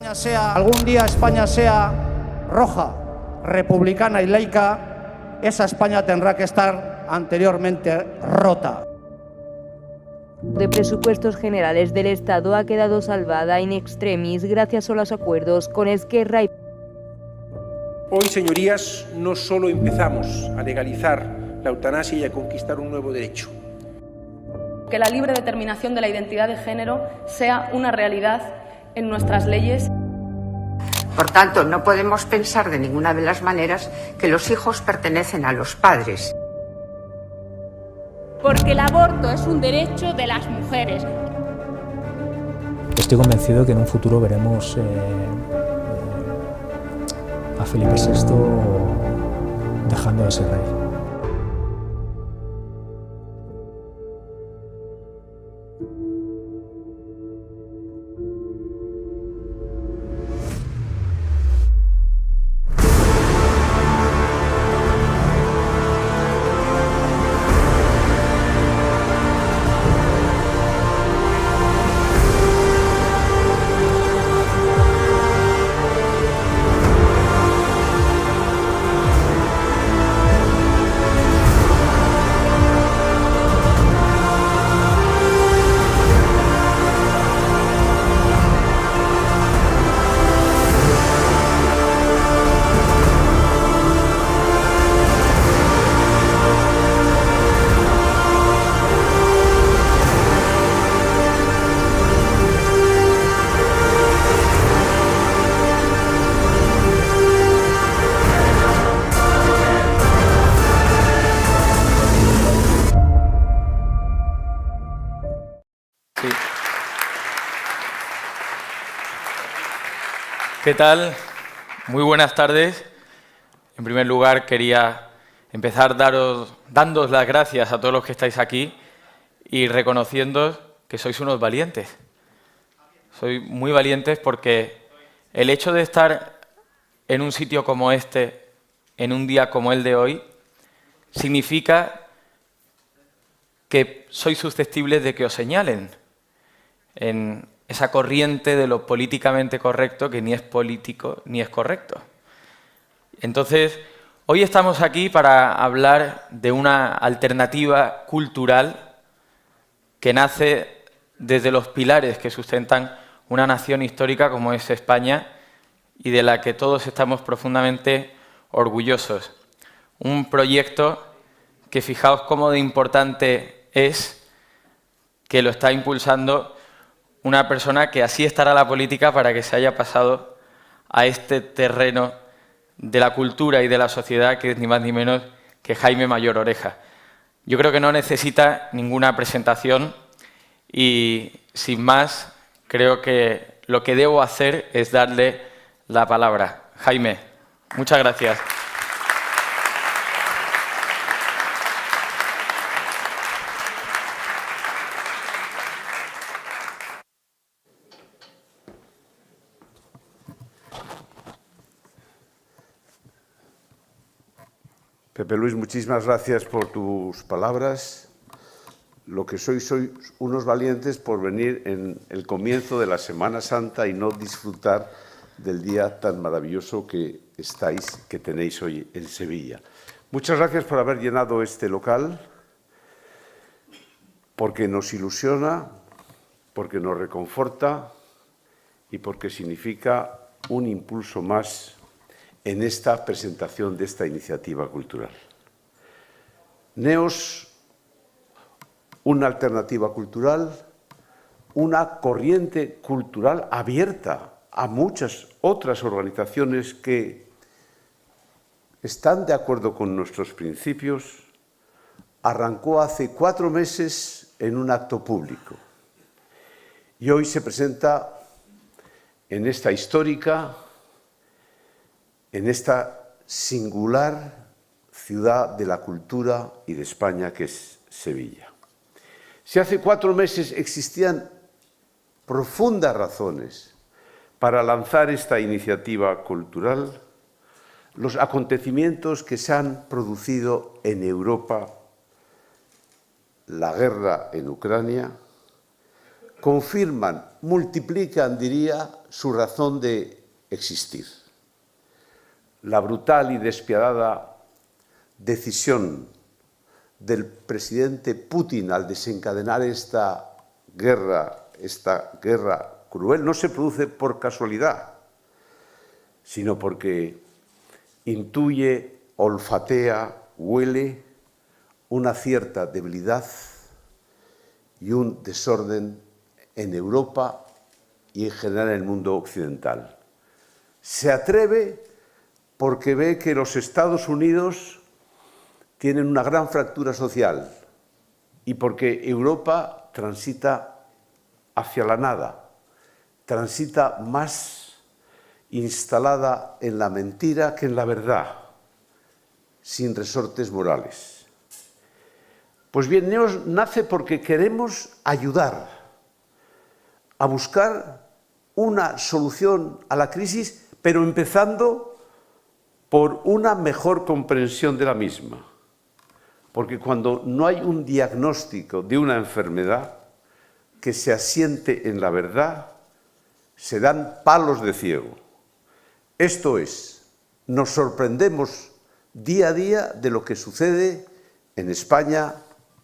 Algún día España sea roja, republicana y laica, esa España tendrá que estar anteriormente rota. De presupuestos generales del Estado ha quedado salvada in extremis gracias a los acuerdos con Esquerra y... Hoy, señorías, no solo empezamos a legalizar la eutanasia y a conquistar un nuevo derecho. Que la libre determinación de la identidad de género sea una realidad en nuestras leyes. Por tanto, no podemos pensar de ninguna de las maneras que los hijos pertenecen a los padres. Porque el aborto es un derecho de las mujeres. Estoy convencido que en un futuro veremos a Felipe VI dejando de ser rey. ¿Qué tal? Muy buenas tardes. En primer lugar, quería empezar dándoos las gracias a todos los que estáis aquí y reconociendo que sois unos valientes. Sois muy valientes porque el hecho de estar en un sitio como este, en un día como el de hoy, significa que sois susceptibles de que os señalen en esa corriente de lo políticamente correcto que ni es político ni es correcto. Entonces, hoy estamos aquí para hablar de una alternativa cultural que nace desde los pilares que sustentan una nación histórica como es España y de la que todos estamos profundamente orgullosos. Un proyecto que fijaos cómo de importante es que lo está impulsando una persona que así estará la política para que se haya pasado a este terreno de la cultura y de la sociedad, que es ni más ni menos que Jaime Mayor Oreja. Yo creo que no necesita ninguna presentación y, sin más, creo que lo que debo hacer es darle la palabra. Jaime, muchas gracias. Pepe Luis, muchísimas gracias por tus palabras. Lo que sois unos valientes por venir en el comienzo de la Semana Santa y no disfrutar del día tan maravilloso que tenéis hoy en Sevilla. Muchas gracias por haber llenado este local, porque nos ilusiona, porque nos reconforta y porque significa un impulso más en esta presentación de esta iniciativa cultural. Neos, una alternativa cultural, una corriente cultural abierta a muchas otras organizaciones que están de acuerdo con nuestros principios, arrancó hace 4 meses en un acto público y hoy se presenta en esta histórica, en esta singular ciudad de la cultura y de España que es Sevilla. Si hace 4 meses existían profundas razones para lanzar esta iniciativa cultural, los acontecimientos que se han producido en Europa, la guerra en Ucrania, confirman, multiplican, diría, su razón de existir. La brutal y despiadada decisión del presidente Putin al desencadenar esta guerra cruel no se produce por casualidad, sino porque intuye, olfatea, huele una cierta debilidad y un desorden en Europa y en general en el mundo occidental. Se atreve porque ve que los Estados Unidos tienen una gran fractura social y porque Europa transita hacia la nada, transita más instalada en la mentira que en la verdad, sin resortes morales. Pues bien, NEOS nace porque queremos ayudar a buscar una solución a la crisis, pero empezando por una mejor comprensión de la misma. Porque cuando no hay un diagnóstico de una enfermedad que se asiente en la verdad, se dan palos de ciego. Esto es, nos sorprendemos día a día de lo que sucede en España,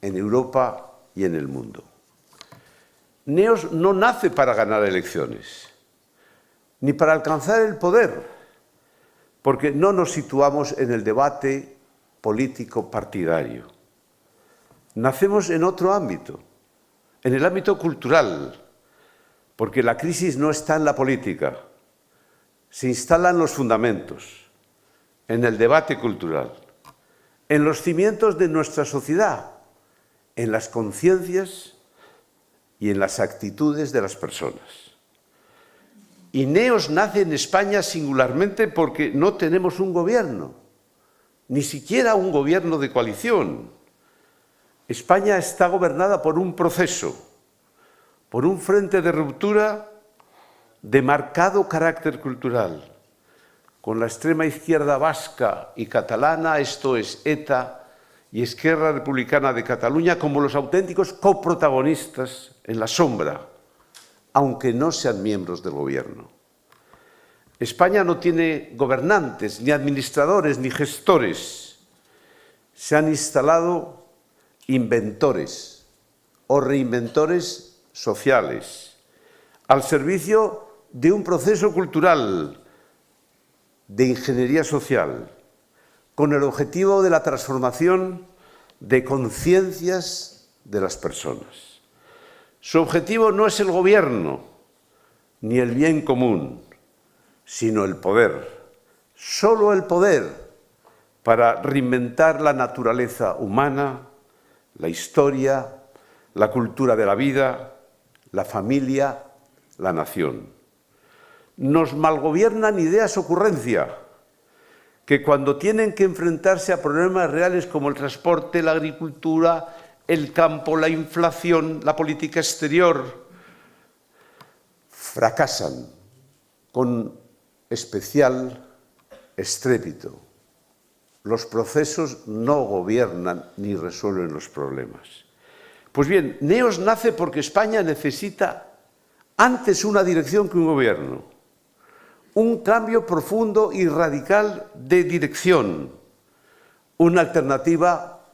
en Europa y en el mundo. NEOS no nace para ganar elecciones, ni para alcanzar el poder, porque no nos situamos en el debate político partidario. Nacemos en otro ámbito, en el ámbito cultural, porque la crisis no está en la política, se instalan los fundamentos, en el debate cultural, en los cimientos de nuestra sociedad, en las conciencias y en las actitudes de las personas. Y NEOS nace en España singularmente porque no tenemos un gobierno, ni siquiera un gobierno de coalición. España está gobernada por un proceso, por un frente de ruptura de marcado carácter cultural, con la extrema izquierda vasca y catalana, esto es ETA y Esquerra Republicana de Cataluña, como los auténticos coprotagonistas en la sombra, aunque no sean miembros del gobierno. España no tiene gobernantes, ni administradores, ni gestores. Se han instalado inventores o reinventores sociales al servicio de un proceso cultural de ingeniería social, con el objetivo de la transformación de conciencias de las personas. Su objetivo no es el gobierno ni el bien común, sino el poder, solo el poder para reinventar la naturaleza humana, la historia, la cultura de la vida, la familia, la nación. Nos malgobiernan ideas ocurrencia, que cuando tienen que enfrentarse a problemas reales como el transporte, la agricultura, el campo, la inflación, la política exterior, fracasan con especial estrépito. Los procesos no gobiernan ni resuelven los problemas. Pues bien, NEOS nace porque España necesita antes una dirección que un gobierno, un cambio profundo y radical de dirección, una alternativa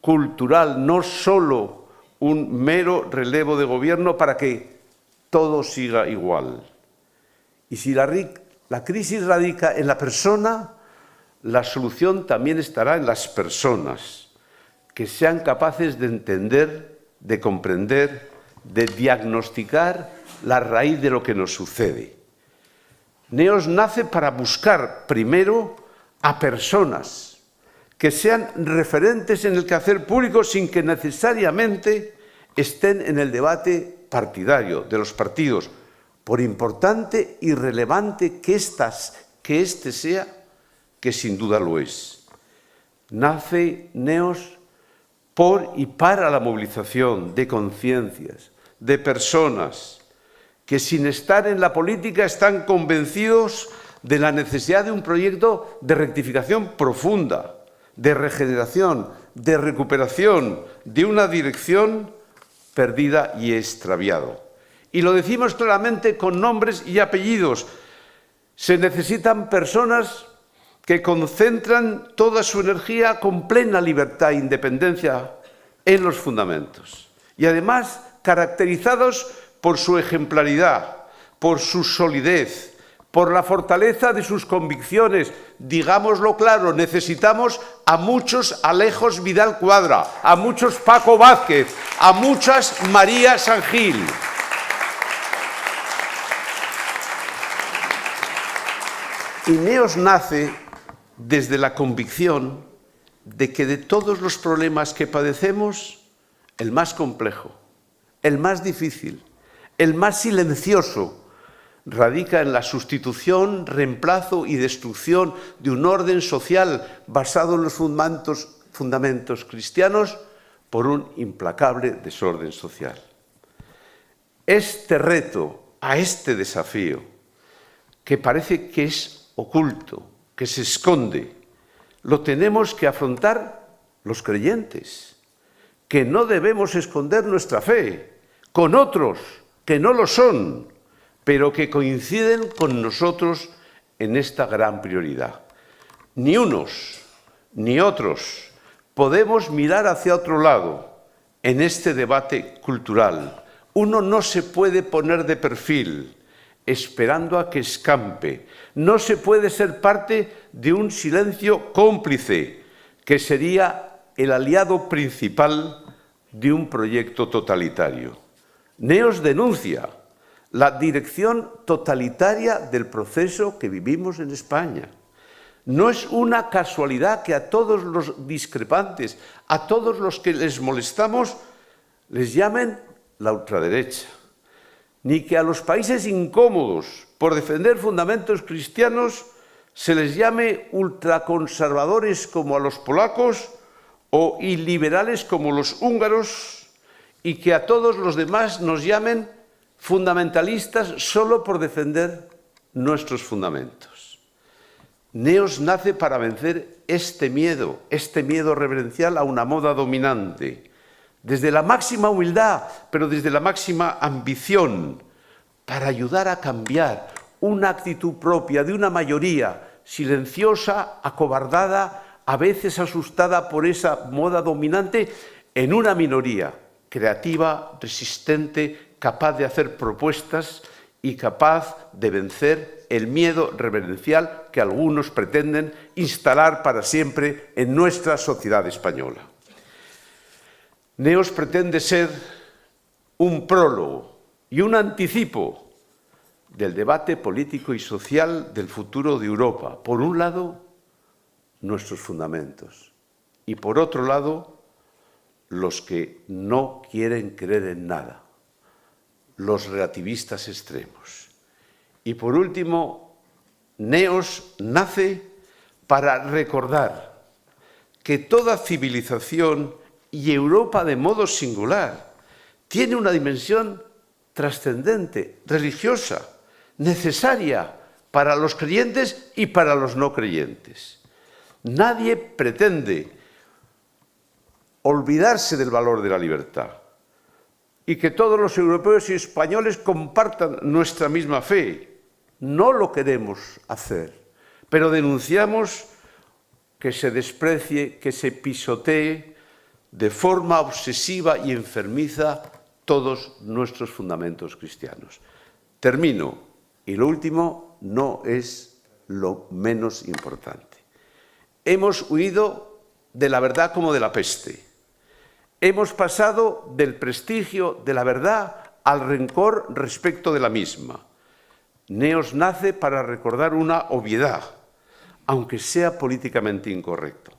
cultural, no solo un mero relevo de gobierno para que todo siga igual. Y si la crisis radica en la persona, la solución también estará en las personas, que sean capaces de entender, de comprender, de diagnosticar la raíz de lo que nos sucede. NEOS nace para buscar primero a personas que sean referentes en el quehacer público sin que necesariamente estén en el debate partidario de los partidos, por importante y relevante que este sea, que sin duda lo es. Nace NEOS por y para la movilización de conciencias, de personas que sin estar en la política están convencidos de la necesidad de un proyecto de rectificación profunda, de regeneración, de recuperación, de una dirección perdida y extraviado. Y lo decimos claramente con nombres y apellidos. Se necesitan personas que concentran toda su energía con plena libertad e independencia en los fundamentos. Y además caracterizados por su ejemplaridad, por su solidez, por la fortaleza de sus convicciones. Digámoslo claro, necesitamos a muchos Alejos Vidal Cuadra, a muchos Paco Vázquez, a muchas María San Gil. Y Neos nace desde la convicción de que de todos los problemas que padecemos, el más complejo, el más difícil, el más silencioso, radica en la sustitución, reemplazo y destrucción de un orden social basado en los fundamentos cristianos por un implacable desorden social. Este reto, a este desafío, que parece que es oculto, que se esconde, lo tenemos que afrontar los creyentes, que no debemos esconder nuestra fe con otros que no lo son, pero que coinciden con nosotros en esta gran prioridad. Ni unos ni otros podemos mirar hacia otro lado en este debate cultural. Uno no se puede poner de perfil esperando a que escampe. No se puede ser parte de un silencio cómplice, que sería el aliado principal de un proyecto totalitario. Neos denuncia la dirección totalitaria del proceso que vivimos en España. No es una casualidad que a todos los discrepantes, a todos los que les molestamos, les llamen la ultraderecha, ni que a los países incómodos por defender fundamentos cristianos se les llame ultraconservadores como a los polacos o iliberales como los húngaros, y que a todos los demás nos llamen fundamentalistas solo por defender nuestros fundamentos. Neos nace para vencer este miedo reverencial a una moda dominante, desde la máxima humildad, pero desde la máxima ambición, para ayudar a cambiar una actitud propia de una mayoría silenciosa, acobardada, a veces asustada por esa moda dominante, en una minoría creativa, resistente, capaz de hacer propuestas y capaz de vencer el miedo reverencial que algunos pretenden instalar para siempre en nuestra sociedad española. Neos pretende ser un prólogo y un anticipo del debate político y social del futuro de Europa. Por un lado, nuestros fundamentos, y por otro lado, los que no quieren creer en nada, los relativistas extremos. Y por último, Neos nace para recordar que toda civilización, y Europa de modo singular, tiene una dimensión trascendente, religiosa, necesaria para los creyentes y para los no creyentes. Nadie pretende olvidarse del valor de la libertad y que todos los europeos y españoles compartan nuestra misma fe. No lo queremos hacer, pero denunciamos que se desprecie, que se pisotee de forma obsesiva y enfermiza todos nuestros fundamentos cristianos. Termino, y lo último no es lo menos importante. Hemos huido de la verdad como de la peste. Hemos pasado del prestigio de la verdad al rencor respecto de la misma. Neos nace para recordar una obviedad, aunque sea políticamente incorrecto,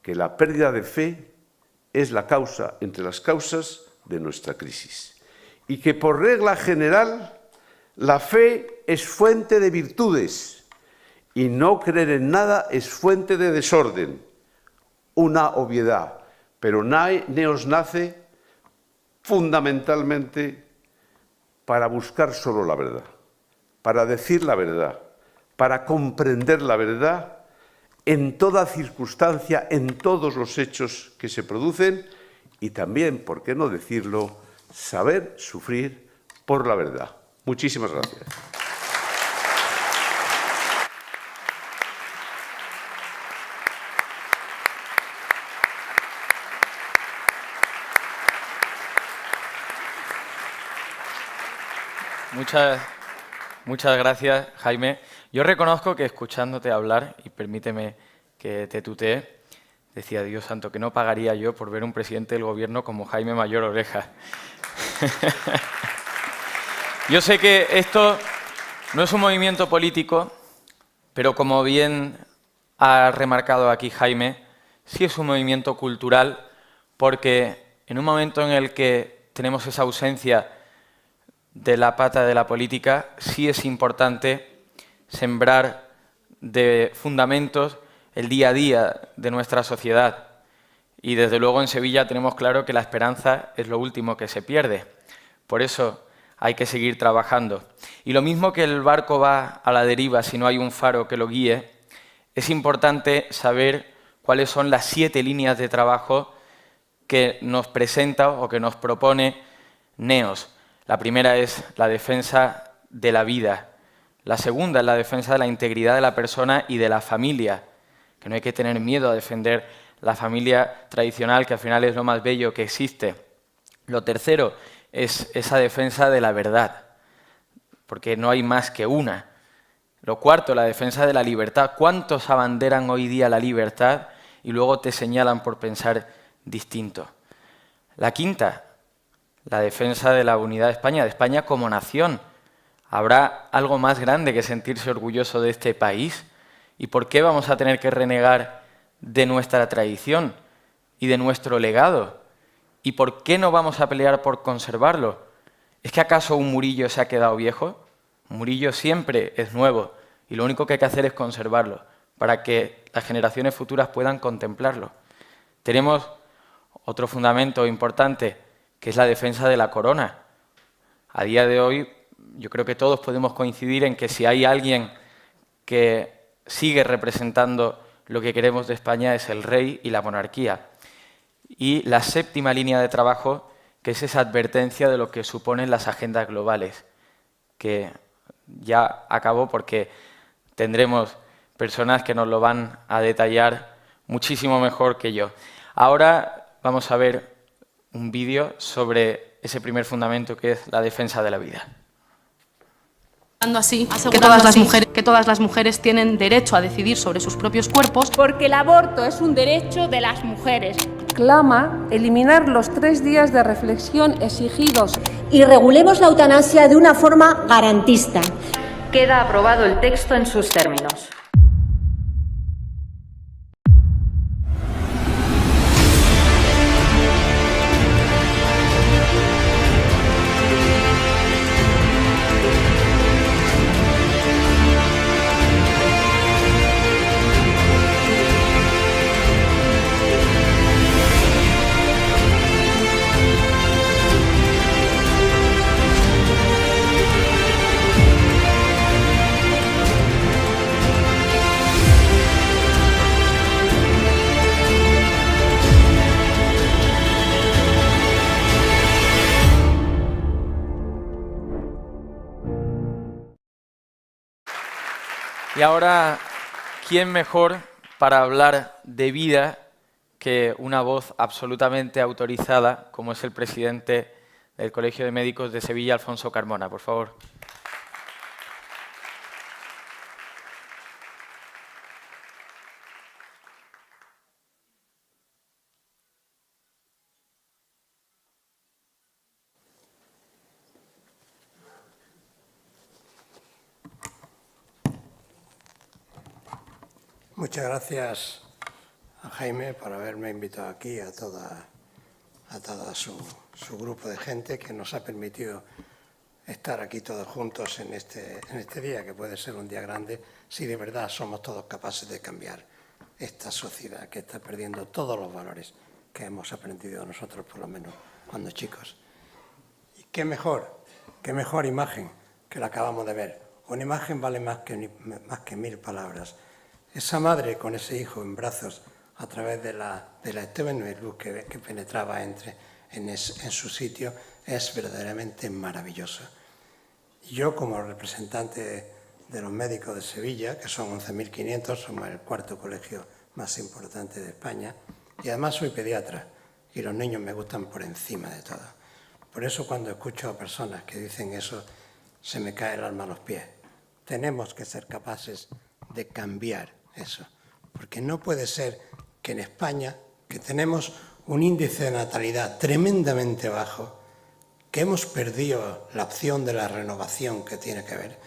que la pérdida de fe es la causa entre las causas de nuestra crisis, y que por regla general la fe es fuente de virtudes y no creer en nada es fuente de desorden, una obviedad. Pero Neos nace fundamentalmente para buscar solo la verdad, para decir la verdad, para comprender la verdad en toda circunstancia, en todos los hechos que se producen, y también, ¿por qué no decirlo?, saber sufrir por la verdad. Muchísimas gracias. Muchas gracias, Jaime. Yo reconozco que escuchándote hablar, y permíteme que te tutee, decía, Dios santo, que no pagaría yo por ver un presidente del gobierno como Jaime Mayor Oreja. Yo sé que esto no es un movimiento político, pero como bien ha remarcado aquí Jaime, sí es un movimiento cultural, porque en un momento en el que tenemos esa ausencia de la pata de la política, sí es importante sembrar de fundamentos el día a día de nuestra sociedad. Y desde luego en Sevilla tenemos claro que la esperanza es lo último que se pierde. Por eso hay que seguir trabajando. Y lo mismo que el barco va a la deriva si no hay un faro que lo guíe, es importante saber cuáles son las 7 líneas de trabajo que nos presenta o que nos propone NEOS. La primera es la defensa de la vida. La segunda es la defensa de la integridad de la persona y de la familia, que no hay que tener miedo a defender la familia tradicional, que al final es lo más bello que existe. Lo tercero es esa defensa de la verdad, porque no hay más que una. Lo cuarto, la defensa de la libertad. ¿Cuántos abanderan hoy día la libertad y luego te señalan por pensar distinto? La quinta, la defensa de la unidad de España como nación. ¿Habrá algo más grande que sentirse orgulloso de este país? ¿Y por qué vamos a tener que renegar de nuestra tradición y de nuestro legado? ¿Y por qué no vamos a pelear por conservarlo? ¿Es que acaso un Murillo se ha quedado viejo? Un Murillo siempre es nuevo y lo único que hay que hacer es conservarlo para que las generaciones futuras puedan contemplarlo. Tenemos otro fundamento importante, que es la defensa de la corona. A día de hoy, yo creo que todos podemos coincidir en que si hay alguien que sigue representando lo que queremos de España es el rey y la monarquía. Y la séptima línea de trabajo, que es esa advertencia de lo que suponen las agendas globales, que ya acabó porque tendremos personas que nos lo van a detallar muchísimo mejor que yo. Ahora vamos a ver un vídeo sobre ese primer fundamento que es la defensa de la vida. Así, que todas las mujeres tienen derecho a decidir sobre sus propios cuerpos. Porque el aborto es un derecho de las mujeres. Clama eliminar los 3 días de reflexión exigidos. Y regulemos la eutanasia de una forma garantista. Queda aprobado el texto en sus términos. Y ahora, ¿quién mejor para hablar de vida que una voz absolutamente autorizada, como es el presidente del Colegio de Médicos de Sevilla, Alfonso Carmona? Por favor. Muchas gracias a Jaime por haberme invitado aquí, a todo su grupo de gente que nos ha permitido estar aquí todos juntos en este día, que puede ser un día grande si de verdad somos todos capaces de cambiar esta sociedad que está perdiendo todos los valores que hemos aprendido nosotros, por lo menos cuando chicos. Y qué mejor imagen que la acabamos de ver. Una imagen vale más que 1000 palabras. Esa madre con ese hijo en brazos a través de la extrema luz que penetraba en su sitio es verdaderamente maravillosa. Yo, como representante de los médicos de Sevilla, que son 11.500, somos el cuarto colegio más importante de España, y además soy pediatra, y los niños me gustan por encima de todo. Por eso cuando escucho a personas que dicen eso, se me cae el alma a los pies. Tenemos que ser capaces de cambiar eso, porque no puede ser que en España, que tenemos un índice de natalidad tremendamente bajo, que hemos perdido la opción de la renovación que tiene que ver,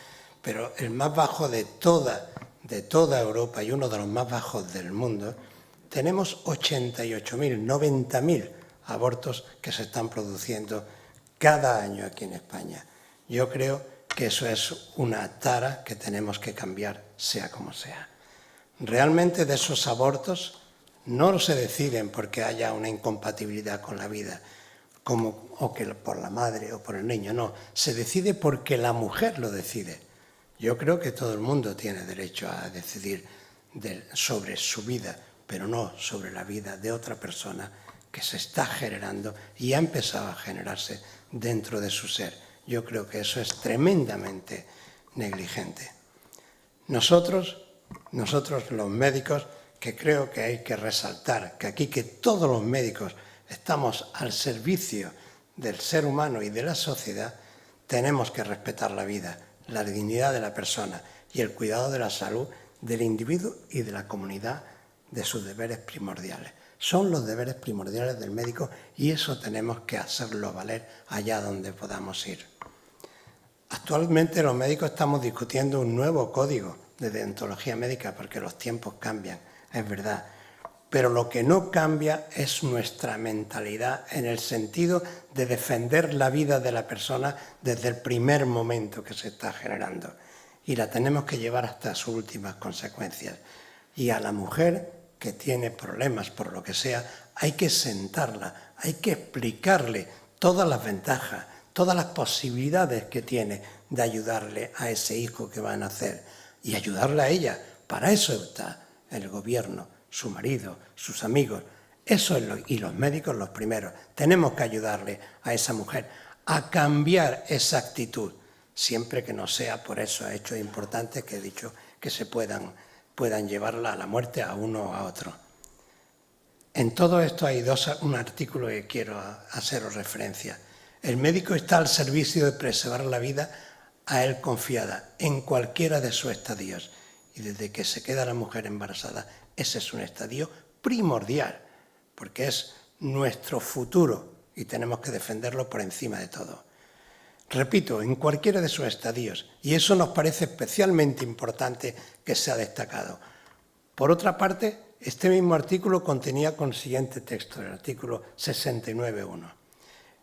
pero el más bajo de toda Europa y uno de los más bajos del mundo, tenemos 88.000, 90.000 abortos que se están produciendo cada año aquí en España. Yo creo que eso es una tara que tenemos que cambiar, sea como sea. Realmente de esos abortos no se deciden porque haya una incompatibilidad con la vida, o que por la madre o por el niño, no. Se decide porque la mujer lo decide. Yo creo que todo el mundo tiene derecho a decidir sobre su vida, pero no sobre la vida de otra persona que se está generando y ha empezado a generarse dentro de su ser. Yo creo que eso es tremendamente negligente. Nosotros los médicos, que creo que hay que resaltar que aquí que todos los médicos estamos al servicio del ser humano y de la sociedad, tenemos que respetar la vida, la dignidad de la persona y el cuidado de la salud del individuo y de la comunidad de sus deberes primordiales. Son los deberes primordiales del médico y eso tenemos que hacerlo valer allá donde podamos ir. Actualmente los médicos estamos discutiendo un nuevo código de deontología médica porque los tiempos cambian, es verdad. Pero lo que no cambia es nuestra mentalidad en el sentido de defender la vida de la persona desde el primer momento que se está generando. Y la tenemos que llevar hasta sus últimas consecuencias. Y a la mujer que tiene problemas por lo que sea, hay que sentarla, hay que explicarle todas las ventajas, todas las posibilidades que tiene de ayudarle a ese hijo que va a nacer y ayudarle a ella. Para eso está el gobierno, su marido, sus amigos. Eso es y los médicos los primeros. Tenemos que ayudarle a esa mujer a cambiar esa actitud, siempre que no sea por esos hechos importantes que he dicho que se puedan llevarla a la muerte a uno o a otro. En todo esto hay un artículo que quiero haceros referencia. El médico está al servicio de preservar la vida a él confiada en cualquiera de sus estadios. Y desde que se queda la mujer embarazada, ese es un estadio primordial, porque es nuestro futuro y tenemos que defenderlo por encima de todo. Repito, en cualquiera de sus estadios, y eso nos parece especialmente importante que sea destacado. Por otra parte, este mismo artículo contenía con el siguiente texto, el artículo 69.1.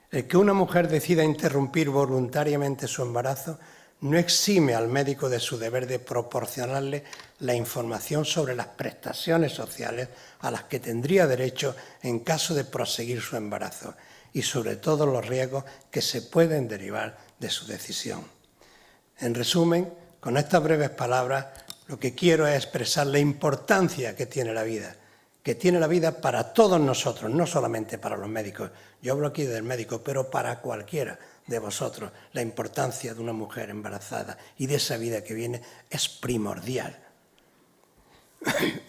El que una mujer decida interrumpir voluntariamente su embarazo no exime al médico de su deber de proporcionarle la información sobre las prestaciones sociales a las que tendría derecho en caso de proseguir su embarazo y sobre todo los riesgos que se pueden derivar de su decisión. En resumen, con estas breves palabras, lo que quiero es expresar la importancia que tiene la vida para todos nosotros, no solamente para los médicos. Yo hablo aquí del médico, pero para cualquiera de vosotros, la importancia de una mujer embarazada y de esa vida que viene es primordial.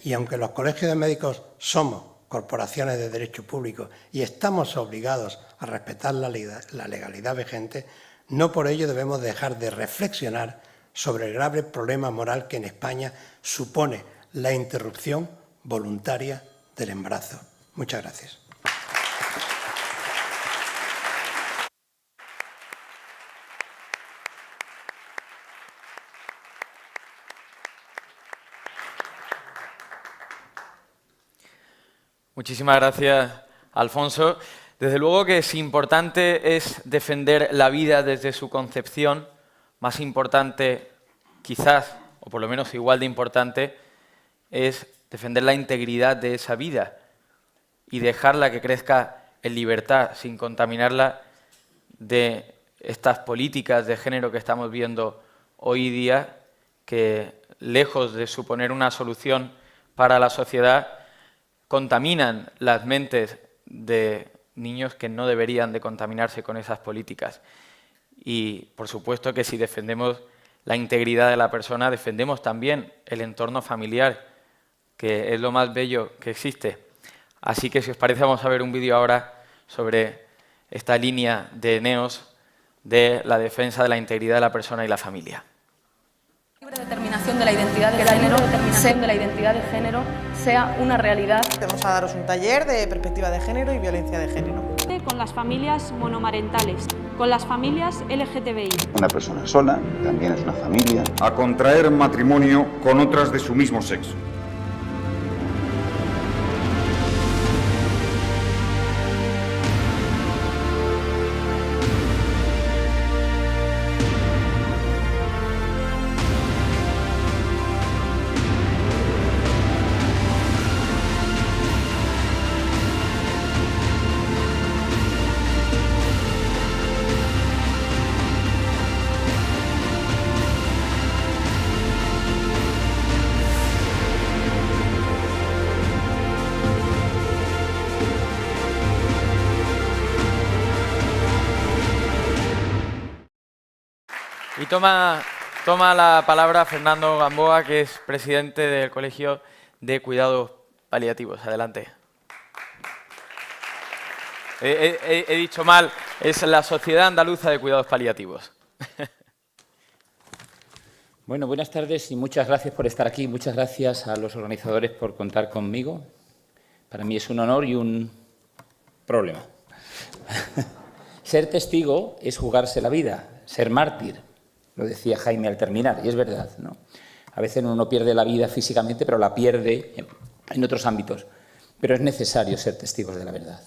Y aunque los colegios de médicos somos corporaciones de derecho público y estamos obligados a respetar la legalidad vigente, no por ello debemos dejar de reflexionar sobre el grave problema moral que en España supone la interrupción voluntaria del embarazo. Muchas gracias. Muchísimas gracias, Alfonso. Desde luego que si importante es defender la vida desde su concepción, más importante quizás, o por lo menos igual de importante, es defender la integridad de esa vida y dejarla que crezca en libertad, sin contaminarla de estas políticas de género que estamos viendo hoy día, que lejos de suponer una solución para la sociedad, contaminan las mentes de niños que no deberían de contaminarse con esas políticas. y, por supuesto, que si defendemos la integridad de la persona, defendemos también el entorno familiar, que es lo más bello que existe. Así que, si os parece, vamos a ver un vídeo ahora sobre esta línea de NEOS de la defensa de la integridad de la persona y la familia. La libre determinación de la identidad de género sea una realidad. Vamos a daros un taller de perspectiva de género y violencia de género. Con las familias monomarentales, con las familias LGTBI. Una persona sola también es una familia. A contraer matrimonio con otras de su mismo sexo. Y toma la palabra Fernando Gamboa, que es presidente del Colegio de Cuidados Paliativos. Adelante. He dicho mal, es la Sociedad Andaluza de Cuidados Paliativos. Bueno, buenas tardes y muchas gracias por estar aquí. Muchas gracias a los organizadores por contar conmigo. Para mí es un honor y un problema. Ser testigo es jugarse la vida, ser mártir. Lo decía Jaime al terminar, y es verdad, ¿no? A veces uno no pierde la vida físicamente, pero la pierde en otros ámbitos. Pero es necesario ser testigos de la verdad.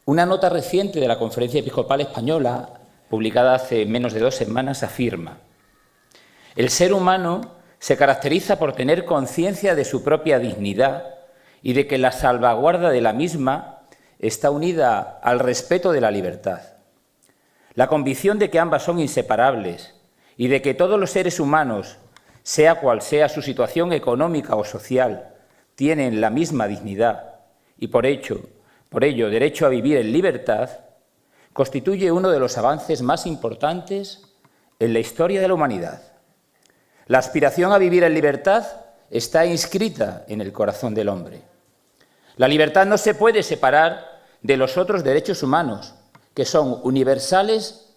Una nota reciente de la Conferencia Episcopal Española, publicada hace menos de 2 semanas, afirma: el ser humano se caracteriza por tener conciencia de su propia dignidad y de que la salvaguarda de la misma está unida al respeto de la libertad. La convicción de que ambas son inseparables y de que todos los seres humanos, sea cual sea su situación económica o social, tienen la misma dignidad y por ello derecho a vivir en libertad, constituye uno de los avances más importantes en la historia de la humanidad. La aspiración a vivir en libertad está inscrita en el corazón del hombre. La libertad no se puede separar de los otros derechos humanos, que son universales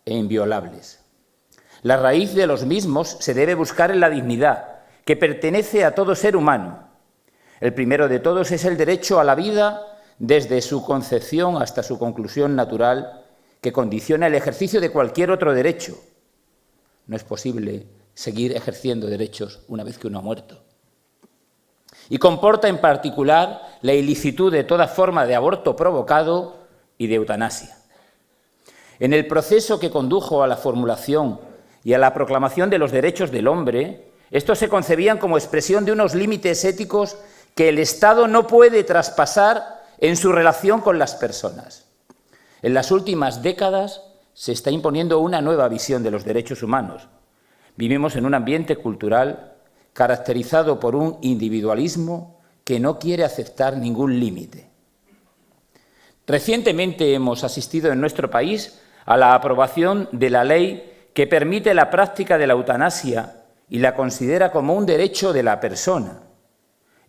e inviolables. La raíz de los mismos se debe buscar en la dignidad, que pertenece a todo ser humano. El primero de todos es el derecho a la vida desde su concepción hasta su conclusión natural, que condiciona el ejercicio de cualquier otro derecho. No es posible seguir ejerciendo derechos una vez que uno ha muerto. Y comporta en particular la ilicitud de toda forma de aborto provocado y de eutanasia. En el proceso que condujo a la formulación y a la proclamación de los derechos del hombre, estos se concebían como expresión de unos límites éticos que el Estado no puede traspasar en su relación con las personas. En las últimas décadas se está imponiendo una nueva visión de los derechos humanos. Vivimos en un ambiente cultural caracterizado por un individualismo que no quiere aceptar ningún límite. Recientemente hemos asistido en nuestro país a la aprobación de la ley que permite la práctica de la eutanasia y la considera como un derecho de la persona.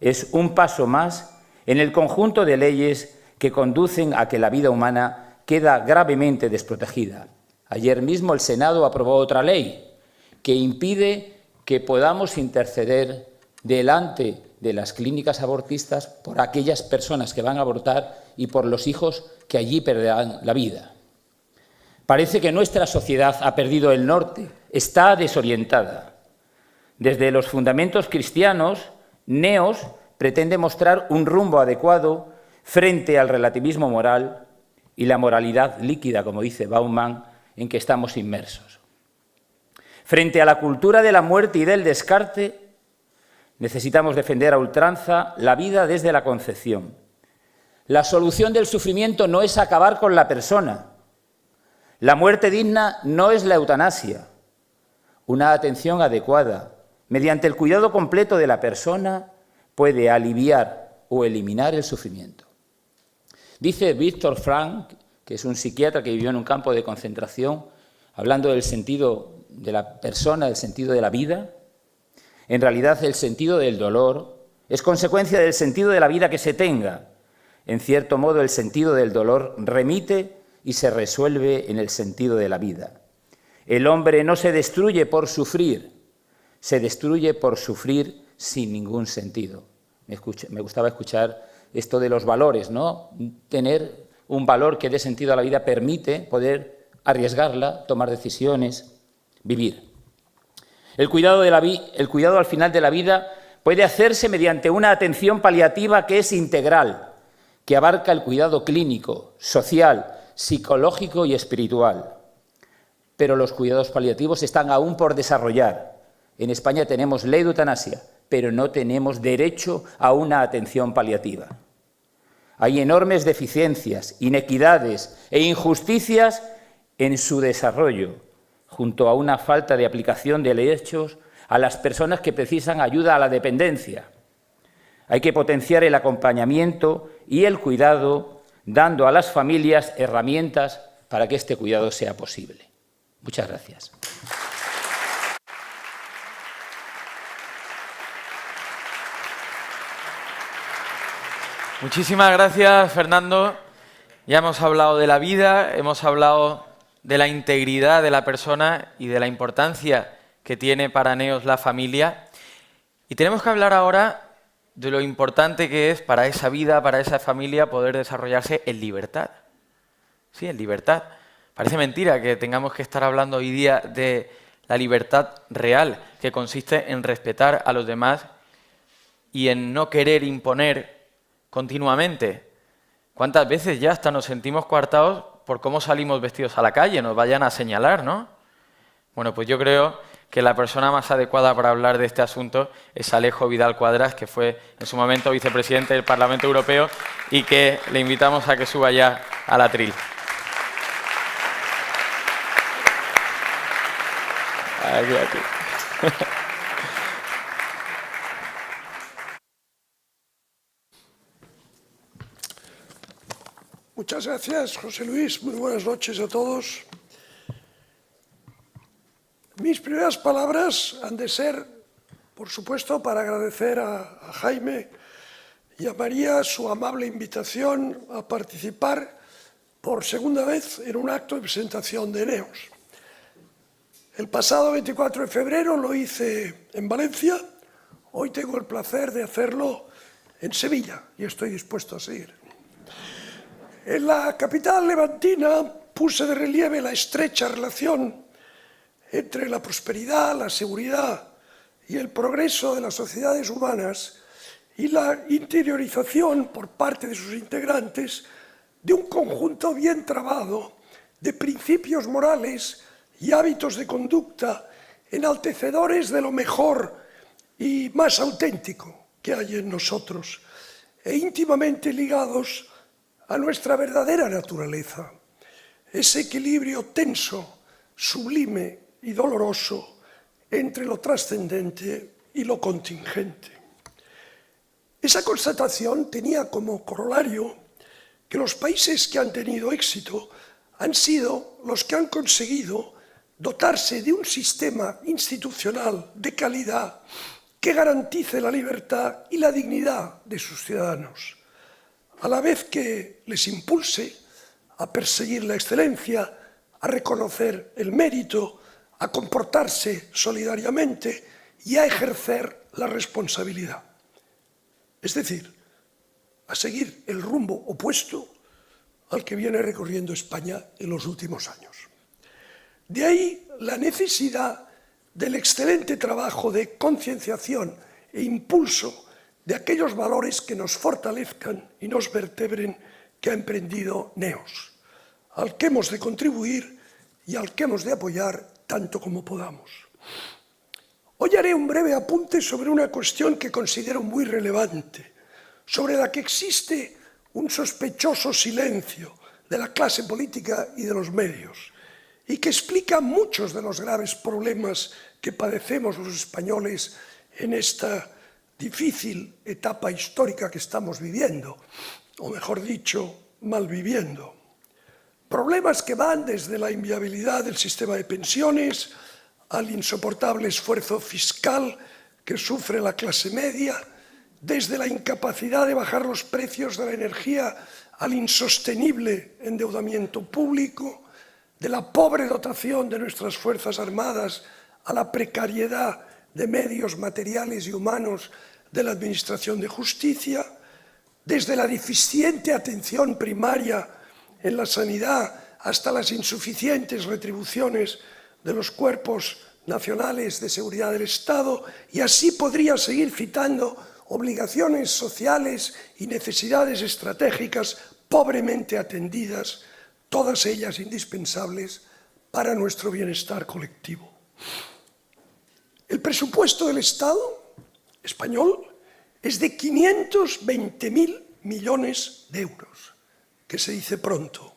Es un paso más en el conjunto de leyes que conducen a que la vida humana queda gravemente desprotegida. Ayer mismo el Senado aprobó otra ley que impide que podamos interceder delante de las clínicas abortistas por aquellas personas que van a abortar y por los hijos que allí perderán la vida. Parece que nuestra sociedad ha perdido el norte, está desorientada. Desde los fundamentos cristianos, NEOS pretende mostrar un rumbo adecuado frente al relativismo moral y la moralidad líquida, como dice Bauman, en que estamos inmersos. Frente a la cultura de la muerte y del descarte, necesitamos defender a ultranza la vida desde la concepción. La solución del sufrimiento no es acabar con la persona. La muerte digna no es la eutanasia. Una atención adecuada, mediante el cuidado completo de la persona, puede aliviar o eliminar el sufrimiento. Dice Víctor Frank, que que es un psiquiatra que vivió en un campo de concentración, hablando del sentido de la persona, del sentido de la vida. En realidad, el sentido del dolor es consecuencia del sentido de la vida que se tenga. En cierto modo, el sentido del dolor remite y se resuelve en el sentido de la vida. El hombre no se destruye por sufrir, se destruye por sufrir sin ningún sentido. Me gustaba escuchar esto de los valores, ¿no? Tener un valor que dé sentido a la vida permite poder arriesgarla, tomar decisiones, vivir. El cuidado al final de la vida puede hacerse mediante una atención paliativa que es integral, que abarca el cuidado clínico, social, psicológico y espiritual. Pero los cuidados paliativos están aún por desarrollar. En España tenemos ley de eutanasia, pero no tenemos derecho a una atención paliativa. Hay enormes deficiencias, inequidades e injusticias en su desarrollo, junto a una falta de aplicación de derechos a las personas que precisan ayuda a la dependencia. Hay que potenciar el acompañamiento y el cuidado, dando a las familias herramientas para que este cuidado sea posible. Muchas gracias. Muchísimas gracias, Fernando. Ya hemos hablado de la vida, hemos hablado de la integridad de la persona y de la importancia que tiene para Neos la familia. Y tenemos que hablar ahora de lo importante que es para esa vida, para esa familia, poder desarrollarse en libertad. Sí, en libertad. Parece mentira que tengamos que estar hablando hoy día de la libertad real, que consiste en respetar a los demás y en no querer imponer continuamente. ¿Cuántas veces ya hasta nos sentimos coartados por cómo salimos vestidos a la calle? Nos vayan a señalar, ¿no? Bueno, pues yo creo que la persona más adecuada para hablar de este asunto es Alejo Vidal Quadras, que fue en su momento vicepresidente del Parlamento Europeo y que le invitamos a que suba ya al atril. Aquí. Muchas gracias, José Luis. Muy buenas noches a todos. Mis primeras palabras han de ser, por supuesto, para agradecer a Jaime y a María su amable invitación a participar por segunda vez en un acto de presentación de Neos. El pasado 24 de febrero lo hice en Valencia, hoy tengo el placer de hacerlo en Sevilla y estoy dispuesto a seguir. En la capital levantina puse de relieve la estrecha relación entre la prosperidad, la seguridad y el progreso de las sociedades humanas y la interiorización por parte de sus integrantes de un conjunto bien trabado de principios morales y hábitos de conducta enaltecedores de lo mejor y más auténtico que hay en nosotros e íntimamente ligados a nuestra verdadera naturaleza, ese equilibrio tenso, sublime y doloroso entre lo trascendente y lo contingente. Esa constatación tenía como corolario que los países que han tenido éxito han sido los que han conseguido dotarse de un sistema institucional de calidad que garantice la libertad y la dignidad de sus ciudadanos, a la vez que les impulse a perseguir la excelencia, a reconocer el mérito, a comportarse solidariamente y a ejercer la responsabilidad. Es decir, a seguir el rumbo opuesto al que viene recorriendo España en los últimos años. De ahí la necesidad del excelente trabajo de concienciación e impulso de aquellos valores que nos fortalezcan y nos vertebren que ha emprendido Neos, al que hemos de contribuir y al que hemos de apoyar tanto como podamos. Hoy haré un breve apunte sobre una cuestión que considero muy relevante, sobre la que existe un sospechoso silencio de la clase política y de los medios, y que explica muchos de los graves problemas que padecemos los españoles en esta difícil etapa histórica que estamos viviendo, o mejor dicho, mal viviendo. Problemas que van desde la inviabilidad del sistema de pensiones al insoportable esfuerzo fiscal que sufre la clase media, desde la incapacidad de bajar los precios de la energía al insostenible endeudamiento público, de la pobre dotación de nuestras Fuerzas Armadas a la precariedad de medios materiales y humanos de la Administración de Justicia, desde la deficiente atención primaria en la sanidad hasta las insuficientes retribuciones de los cuerpos nacionales de seguridad del Estado, y así podría seguir citando obligaciones sociales y necesidades estratégicas pobremente atendidas, todas ellas indispensables para nuestro bienestar colectivo. El presupuesto del Estado español es de 520.000 millones de euros, que se dice pronto,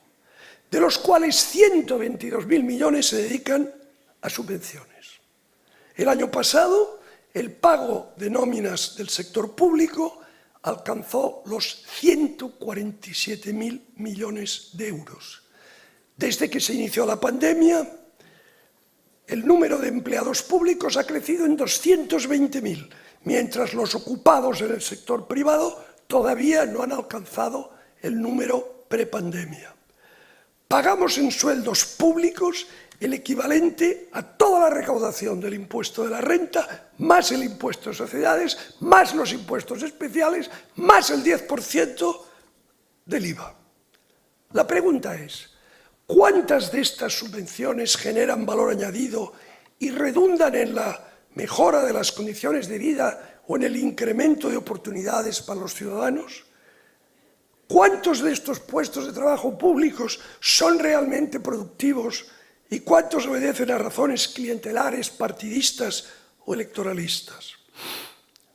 de los cuales 122.000 millones se dedican a subvenciones. El año pasado, el pago de nóminas del sector público alcanzó los 147.000 millones de euros. Desde que se inició la pandemia, el número de empleados públicos ha crecido en 220.000, mientras los ocupados en el sector privado todavía no han alcanzado el número prepandemia. Pagamos en sueldos públicos el equivalente a toda la recaudación del impuesto de la renta, más el impuesto de sociedades, más los impuestos especiales, más el 10% del IVA. La pregunta es, ¿cuántas de estas subvenciones generan valor añadido y redundan en la mejora de las condiciones de vida o en el incremento de oportunidades para los ciudadanos? ¿Cuántos de estos puestos de trabajo públicos son realmente productivos y cuántos obedecen a razones clientelares, partidistas o electoralistas?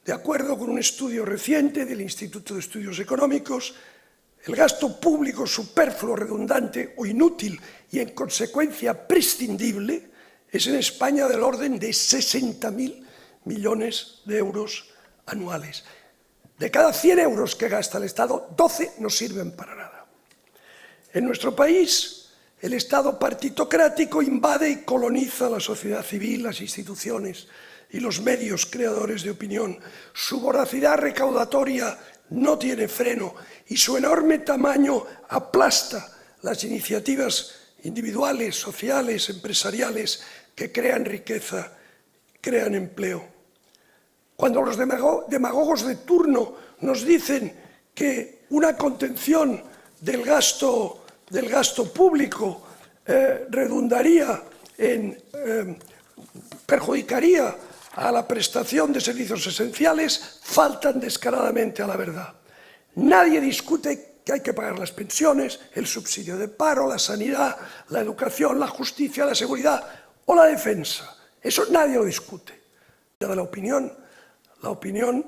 De acuerdo con un estudio reciente del Instituto de Estudios Económicos, el gasto público superfluo, redundante o inútil y en consecuencia prescindible es en España del orden de 60.000 millones de euros anuales. De cada 100 euros que gasta el Estado, 12 no sirven para nada. En nuestro país, el Estado partitocrático invade y coloniza la sociedad civil, las instituciones y los medios creadores de opinión. Su voracidad recaudatoria no tiene freno y su enorme tamaño aplasta las iniciativas individuales, sociales, empresariales que crean riqueza, crean empleo. Cuando los demagogos de turno nos dicen que una contención del gasto público perjudicaría a la prestación de servicios esenciales, faltan descaradamente a la verdad. Nadie discute que hay que pagar las pensiones, el subsidio de paro, la sanidad, la educación, la justicia, la seguridad o la defensa. Eso nadie lo discute. La opinión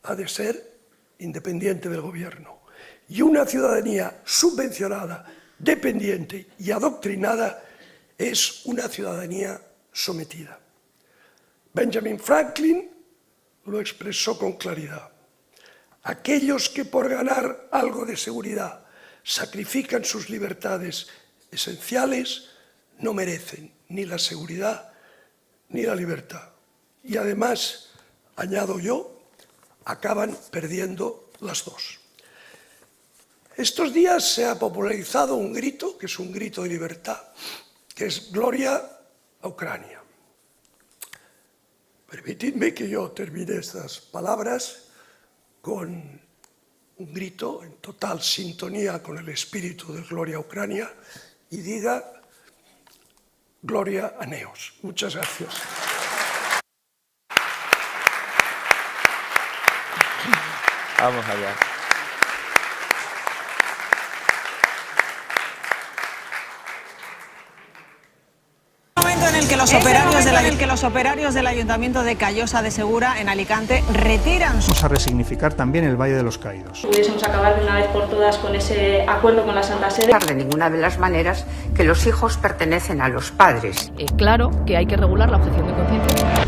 ha de ser independiente del gobierno. Y una ciudadanía subvencionada, dependiente y adoctrinada es una ciudadanía sometida. Benjamin Franklin lo expresó con claridad. Aquellos que por ganar algo de seguridad sacrifican sus libertades esenciales no merecen ni la seguridad ni la libertad. Y además, añado yo, acaban perdiendo las dos. Estos días se ha popularizado un grito, que es un grito de libertad, que es Gloria a Ucrania. Permitidme que yo termine estas palabras con un grito en total sintonía con el espíritu de Gloria a Ucrania y diga Gloria a Neos. Muchas gracias. Vamos allá. En el que los operarios del Ayuntamiento de Callosa de Segura, en Alicante, retiran Vamos a resignificar también el Valle de los Caídos. Pudiésemos acabar de una vez por todas con ese acuerdo con la Santa Sede. De ninguna de las maneras que los hijos pertenecen a los padres. Claro que hay que regular la objeción de conciencia.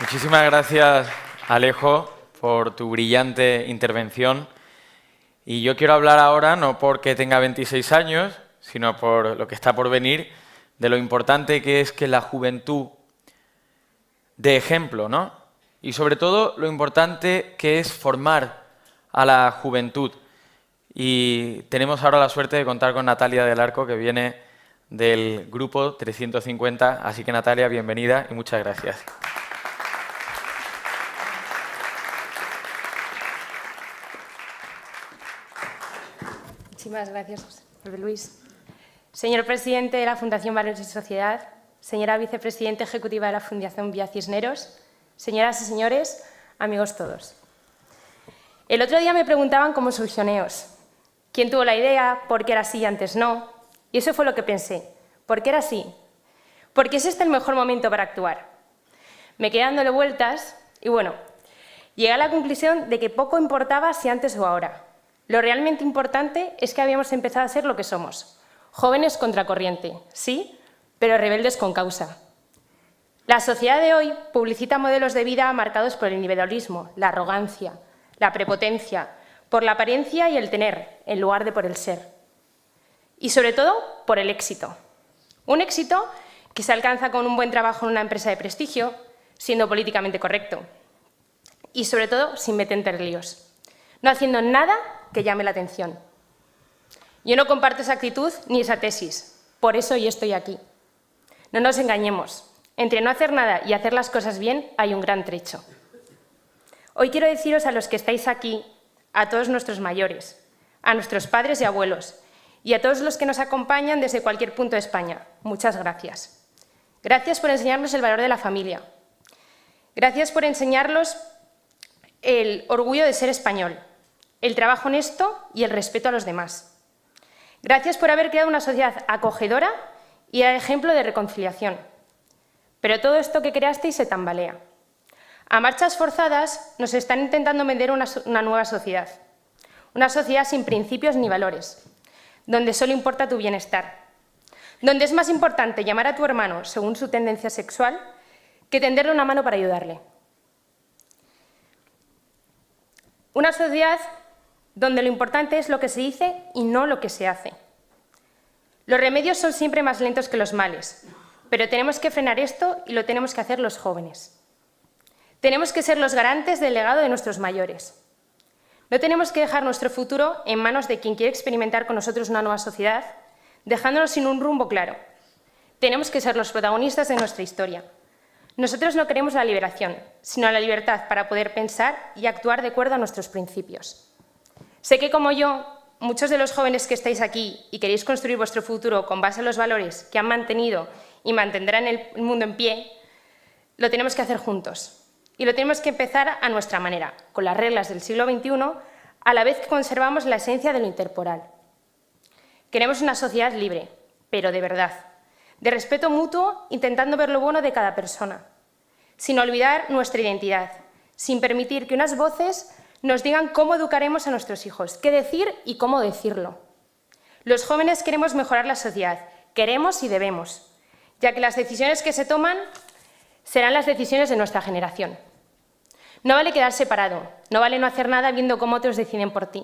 Muchísimas gracias, Alejo, por tu brillante intervención. Y yo quiero hablar ahora, no porque tenga 26 años, sino por lo que está por venir, de lo importante que es que la juventud dé ejemplo, ¿no? Y sobre todo lo importante que es formar a la juventud. Y tenemos ahora la suerte de contar con Natalia del Arco, que viene del grupo 350. Así que, Natalia, bienvenida y muchas gracias. Muchísimas gracias, José Luis. Señor presidente de la Fundación Valores y Sociedad, señora vicepresidenta ejecutiva de la Fundación Vía Cisneros, señoras y señores, amigos todos. El otro día me preguntaban cómo surgió Neos. ¿Quién tuvo la idea? ¿Por qué era así y antes no? Y eso fue lo que pensé. ¿Por qué era así? Porque es este el mejor momento para actuar. Me quedé dándole vueltas y, bueno, llegué a la conclusión de que poco importaba si antes o ahora. Lo realmente importante es que habíamos empezado a ser lo que somos. Jóvenes contracorriente, sí, pero rebeldes con causa. La sociedad de hoy publicita modelos de vida marcados por el individualismo, la arrogancia, la prepotencia, por la apariencia y el tener, en lugar de por el ser. Y sobre todo, por el éxito. Un éxito que se alcanza con un buen trabajo en una empresa de prestigio, siendo políticamente correcto. Y sobre todo, sin meter líos. No haciendo nada que llame la atención. Yo no comparto esa actitud ni esa tesis. Por eso yo estoy aquí. No nos engañemos. Entre no hacer nada y hacer las cosas bien hay un gran trecho. Hoy quiero deciros a los que estáis aquí, a todos nuestros mayores, a nuestros padres y abuelos, y a todos los que nos acompañan desde cualquier punto de España, muchas gracias. Gracias por enseñarnos el valor de la familia. Gracias por enseñarnos el orgullo de ser español, el trabajo honesto y el respeto a los demás. Gracias por haber creado una sociedad acogedora y a ejemplo de reconciliación. Pero todo esto que creasteis se tambalea. A marchas forzadas nos están intentando vender una nueva sociedad. Una sociedad sin principios ni valores, donde solo importa tu bienestar. Donde es más importante llamar a tu hermano según su tendencia sexual que tenderle una mano para ayudarle. Una sociedad donde lo importante es lo que se dice y no lo que se hace. Los remedios son siempre más lentos que los males, pero tenemos que frenar esto y lo tenemos que hacer los jóvenes. Tenemos que ser los garantes del legado de nuestros mayores. No tenemos que dejar nuestro futuro en manos de quien quiere experimentar con nosotros una nueva sociedad, dejándonos sin un rumbo claro. Tenemos que ser los protagonistas de nuestra historia. Nosotros no queremos la liberación, sino la libertad para poder pensar y actuar de acuerdo a nuestros principios. Sé que, como yo, muchos de los jóvenes que estáis aquí y queréis construir vuestro futuro con base en los valores que han mantenido y mantendrán el mundo en pie, lo tenemos que hacer juntos. Y lo tenemos que empezar a nuestra manera, con las reglas del siglo XXI, a la vez que conservamos la esencia de lo intertemporal. Queremos una sociedad libre, pero de verdad, de respeto mutuo, intentando ver lo bueno de cada persona, sin olvidar nuestra identidad, sin permitir que unas voces nos digan cómo educaremos a nuestros hijos, qué decir y cómo decirlo. Los jóvenes queremos mejorar la sociedad, queremos y debemos, ya que las decisiones que se toman serán las decisiones de nuestra generación. No vale quedar separado, no vale no hacer nada viendo cómo otros deciden por ti.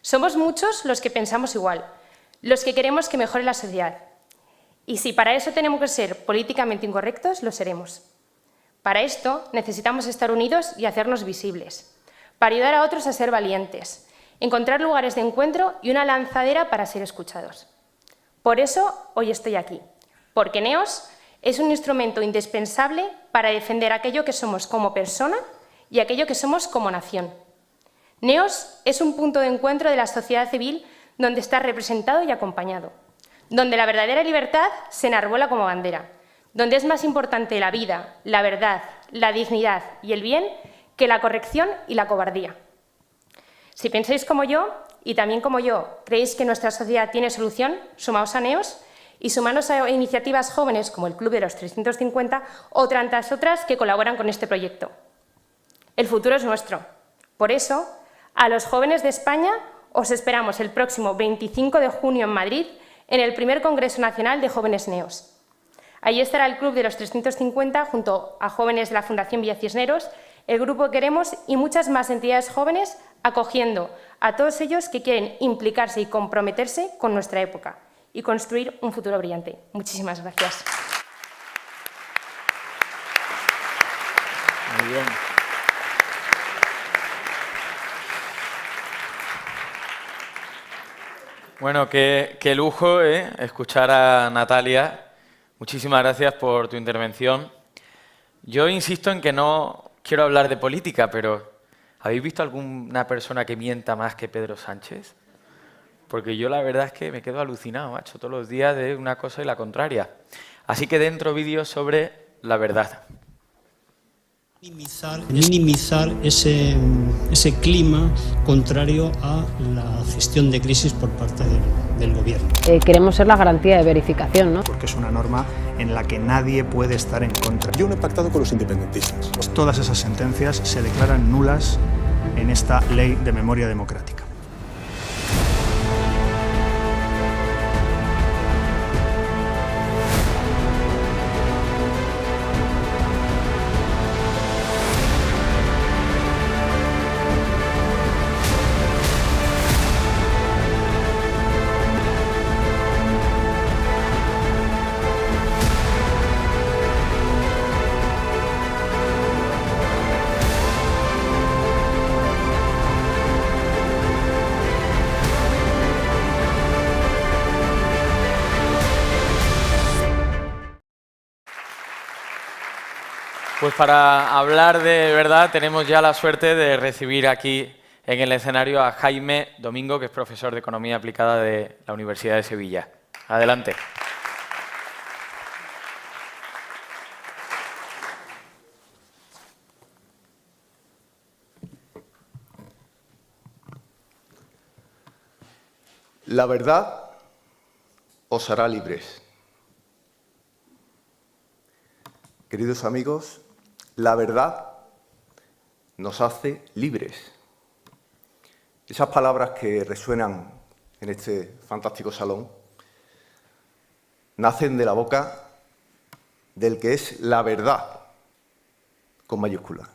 Somos muchos los que pensamos igual, los que queremos que mejore la sociedad. Y si para eso tenemos que ser políticamente incorrectos, lo seremos. Para esto necesitamos estar unidos y hacernos visibles, para ayudar a otros a ser valientes, encontrar lugares de encuentro y una lanzadera para ser escuchados. Por eso hoy estoy aquí, porque Neos es un instrumento indispensable para defender aquello que somos como persona y aquello que somos como nación. Neos es un punto de encuentro de la sociedad civil donde está representado y acompañado, donde la verdadera libertad se enarbola como bandera, donde es más importante la vida, la verdad, la dignidad y el bien que la corrección y la cobardía. Si pensáis como yo, y también como yo, creéis que nuestra sociedad tiene solución, sumaos a Neos y sumanos a iniciativas jóvenes como el Club de los 350 o tantas otras que colaboran con este proyecto. El futuro es nuestro. Por eso, a los jóvenes de España os esperamos el próximo 25 de junio en Madrid en el primer Congreso Nacional de Jóvenes Neos. Allí estará el Club de los 350 junto a jóvenes de la Fundación Villa Cisneros, el Grupo Queremos y muchas más entidades jóvenes acogiendo a todos ellos que quieren implicarse y comprometerse con nuestra época y construir un futuro brillante. Muchísimas gracias. Muy bien. Bueno, qué lujo escuchar a Natalia. Muchísimas gracias por tu intervención. Yo insisto en que no quiero hablar de política, pero ¿habéis visto alguna persona que mienta más que Pedro Sánchez? Porque yo la verdad es que me quedo alucinado, macho, todos los días de una cosa y la Así que dentro vídeos sobre la verdad. Minimizar ese clima contrario a la gestión de crisis por parte del gobierno. Queremos ser la garantía de verificación, ¿no? Porque es una norma en la que nadie puede estar en contra. Yo no he pactado con los independentistas. Todas esas sentencias se declaran nulas en esta ley de memoria democrática. Pues para hablar de verdad tenemos ya la suerte de recibir aquí en el escenario a Jaime Domingo, que es profesor de Economía Aplicada de la Universidad de Sevilla. Adelante. La verdad os hará libres. Queridos amigos, la verdad nos hace libres. Esas palabras que resuenan en este fantástico salón nacen de la boca del que es la verdad, con mayúscula,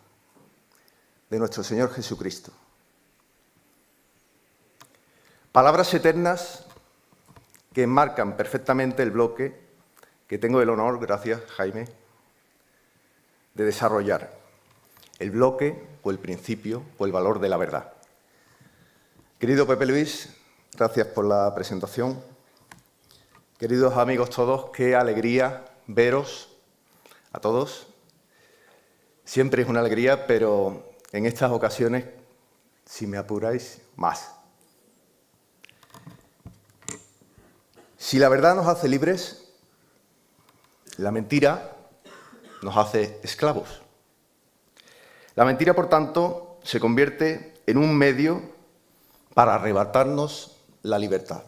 de nuestro Señor Jesucristo. Palabras eternas que enmarcan perfectamente el bloque que tengo el honor, gracias Jaime, de desarrollar, el bloque o el principio o el valor de la verdad. Querido Pepe Luis, gracias por la presentación. Queridos amigos todos, qué alegría veros a todos. Siempre es una alegría, pero en estas ocasiones, si me apuráis, más. Si la verdad nos hace libres, la mentira nos hace esclavos. La mentira, por tanto, se convierte en un medio para arrebatarnos la libertad.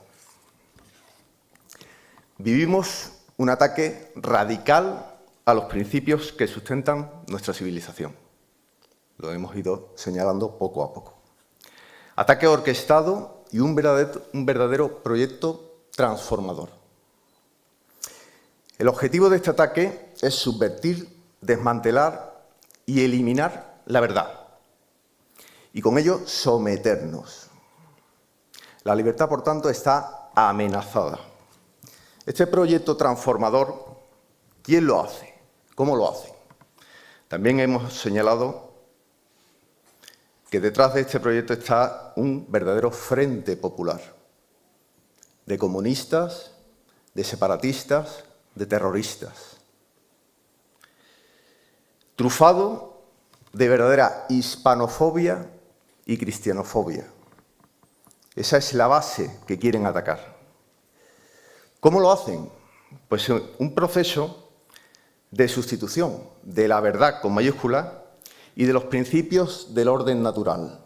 Vivimos un ataque radical a los principios que sustentan nuestra civilización. Lo hemos ido señalando poco a poco. Ataque orquestado y un verdadero proyecto transformador. El objetivo de este ataque es subvertir, desmantelar y eliminar la verdad y con ello someternos. La libertad, por tanto, está amenazada. Este proyecto transformador, ¿quién lo hace? ¿Cómo lo hace? También hemos señalado que detrás de este proyecto está un verdadero frente popular de comunistas, de separatistas, de terroristas, trufado de verdadera hispanofobia y cristianofobia. Esa es la base que quieren atacar. ¿Cómo lo hacen? Pues un proceso de sustitución de la verdad con mayúscula y de los principios del orden natural.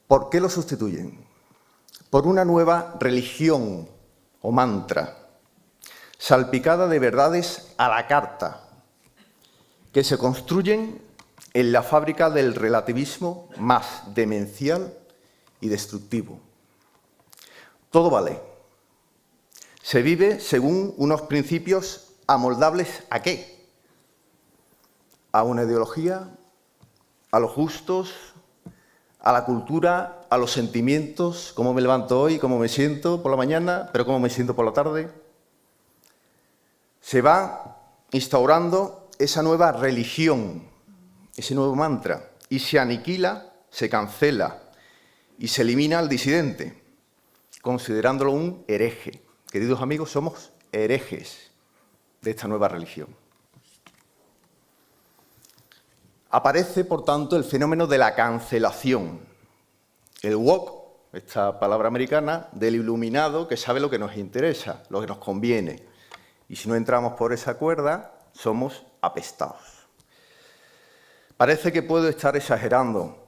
¿Por qué lo sustituyen? Por una nueva religión o mantra, salpicada de verdades a la carta, que se construyen en la fábrica del relativismo más demencial y destructivo. Todo vale. Se vive según unos principios amoldables ¿a qué? A una ideología, a los gustos, a la cultura, a los sentimientos, cómo me levanto hoy, cómo me siento por la mañana, pero cómo me siento por la tarde. Se va instaurando esa nueva religión, ese nuevo mantra, y se aniquila, se cancela y se elimina al disidente, considerándolo un hereje. Queridos amigos, somos herejes de esta nueva religión. Aparece, por tanto, el fenómeno de la cancelación. El woke, esta palabra americana, del iluminado que sabe lo que nos interesa, lo que nos conviene. Y si no entramos por esa cuerda, somos apestados. Parece que puedo estar exagerando,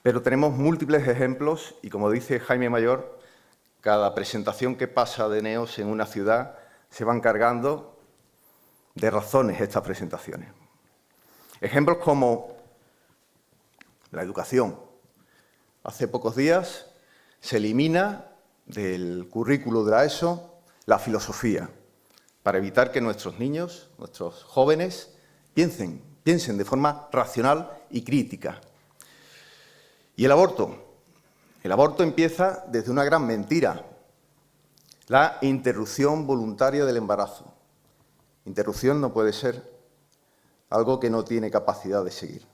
pero tenemos múltiples ejemplos y, como dice Jaime Mayor, cada presentación que pasa de Neos en una ciudad se van cargando de razones estas presentaciones. Ejemplos como la educación. Hace pocos días se elimina del currículo de la ESO la filosofía para evitar que nuestros niños, nuestros jóvenes, piensen de forma racional y crítica. Y el aborto. El aborto empieza desde una gran mentira, la interrupción voluntaria del embarazo. Interrupción no puede ser algo que no tiene capacidad de seguir.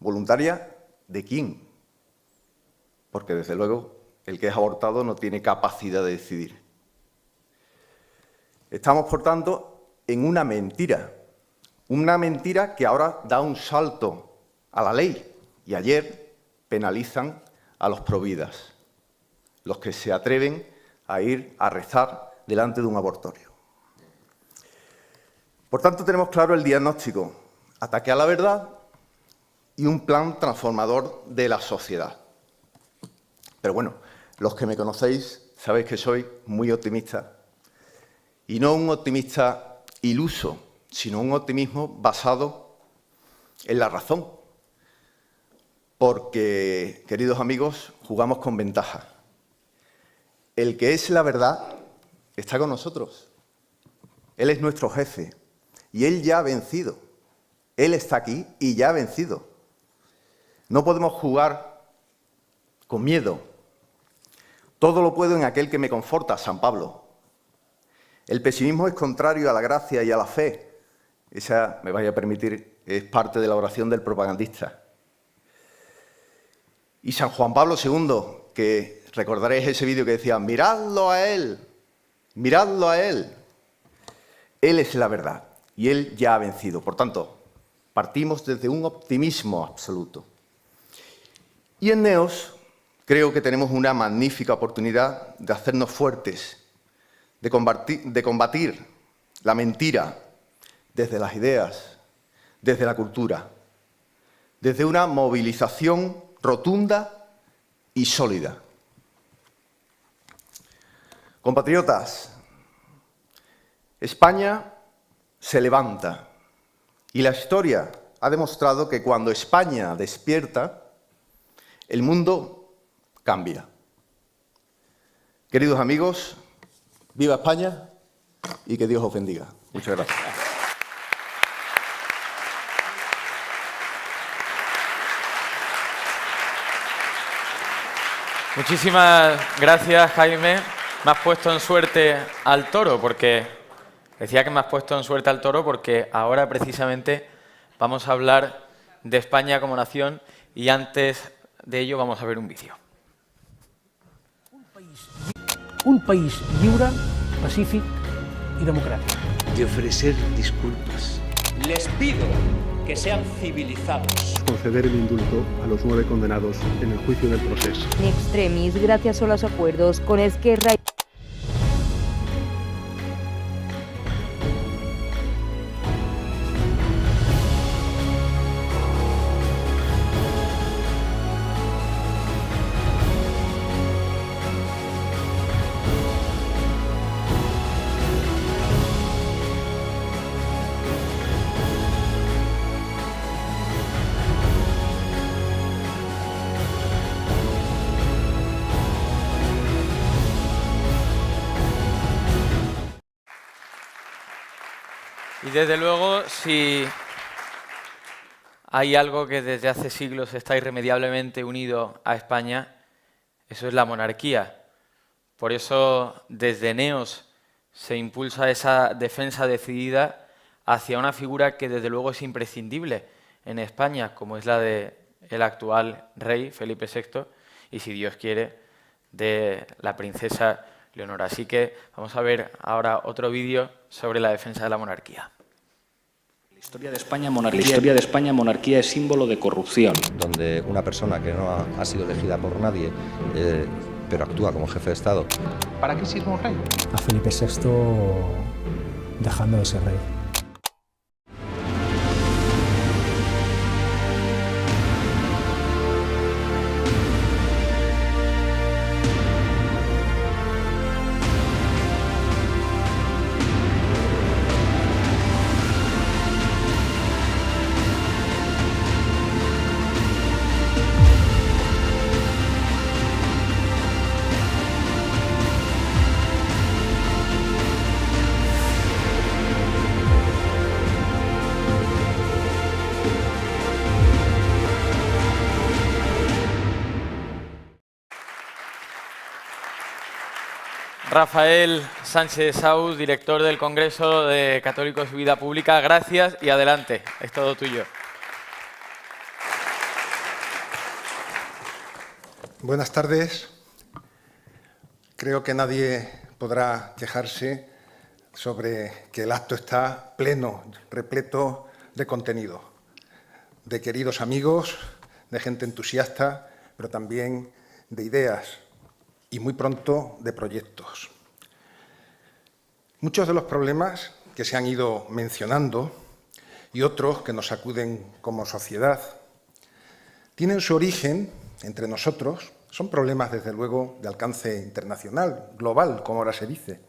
¿Voluntaria de quién? Porque, desde luego, el que es abortado no tiene capacidad de decidir. Estamos, por tanto, en una mentira que ahora da un salto a la ley. Y ayer penalizan a los providas, los que se atreven a ir a rezar delante de un abortorio. Por tanto, tenemos claro el diagnóstico: ataque a la verdad y un plan transformador de la sociedad. Pero bueno, los que me conocéis sabéis que soy muy optimista. Y no un optimista iluso, sino un optimismo basado en la razón. Porque, queridos amigos, jugamos con ventaja. El que es la verdad está con nosotros. Él es nuestro jefe y Él ya ha vencido. Él está aquí y ya ha vencido. No podemos jugar con miedo. Todo lo puedo en aquel que me conforta, San Pablo. El pesimismo es contrario a la gracia y a la fe. Esa, me vaya a permitir, es parte de la oración del propagandista. Y San Juan Pablo II, que recordaréis ese vídeo que decía: miradlo a él, miradlo a él. Él es la verdad y Él ya ha vencido. Por tanto, partimos desde un optimismo absoluto. Y en Neos creo que tenemos una magnífica oportunidad de hacernos fuertes, de combatir la mentira desde las ideas, desde la cultura, desde una movilización rotunda y sólida. Compatriotas, España se levanta y la historia ha demostrado que cuando España despierta, el mundo cambia. Queridos amigos, viva España y que Dios os bendiga. Muchas gracias. Muchísimas gracias, Jaime. Me has puesto en suerte al toro, porque decía que me has puesto en suerte al toro porque ahora precisamente vamos a hablar de España como nación y antes de ello vamos a ver un vídeo. Un país lliure, pacífic y democrático. De ofrecer disculpas. Les pido que sean civilizados. Conceder el indulto a los 9 condenados en el juicio del proceso. En extremis, gracias a los acuerdos con Esquerra. Y desde luego, si hay algo que desde hace siglos está irremediablemente unido a España, eso es la monarquía. Por eso, desde Neos se impulsa esa defensa decidida hacia una figura que desde luego es imprescindible en España, como es la del actual rey Felipe VI, y si Dios quiere, de la princesa Leonora. Así que vamos a ver ahora otro vídeo sobre la defensa de la monarquía. La historia de España, monarquía es símbolo de corrupción. Donde una persona que no ha sido elegida por nadie, pero actúa como jefe de Estado. ¿Para qué sirve un rey? A Felipe VI dejando de ser rey. Rafael Sánchez Sauz, director del Congreso de Católicos y Vida Pública, gracias y adelante, es todo tuyo. Buenas tardes. Creo que nadie podrá quejarse sobre que el acto está pleno, repleto de contenido, de queridos amigos, de gente entusiasta, pero también de ideas y muy pronto de proyectos. Muchos de los problemas que se han ido mencionando y otros que nos sacuden como sociedad tienen su origen entre nosotros, son problemas desde luego de alcance internacional, global, como ahora se dice,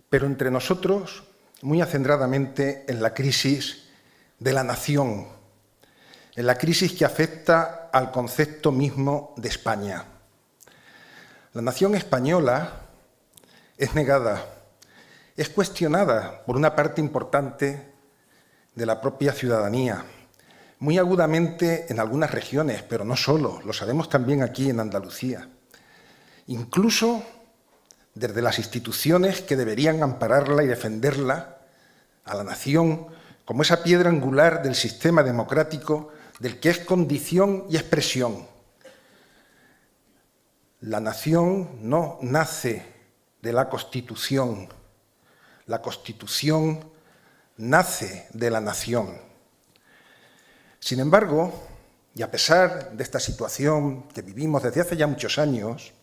pero entre nosotros muy acentradamente en la crisis de la nación, en la crisis que afecta al concepto mismo de España. La nación española es negada, es cuestionada por una parte importante de la propia ciudadanía, muy agudamente en algunas regiones, pero no solo, lo sabemos también aquí en Andalucía. Incluso desde las instituciones que deberían ampararla y defenderla, a la nación, como esa piedra angular del sistema democrático del que es condición y expresión. La nación no nace de la Constitución, la Constitución nace de la nación. Sin embargo, y a pesar de esta situación que vivimos desde hace ya muchos años,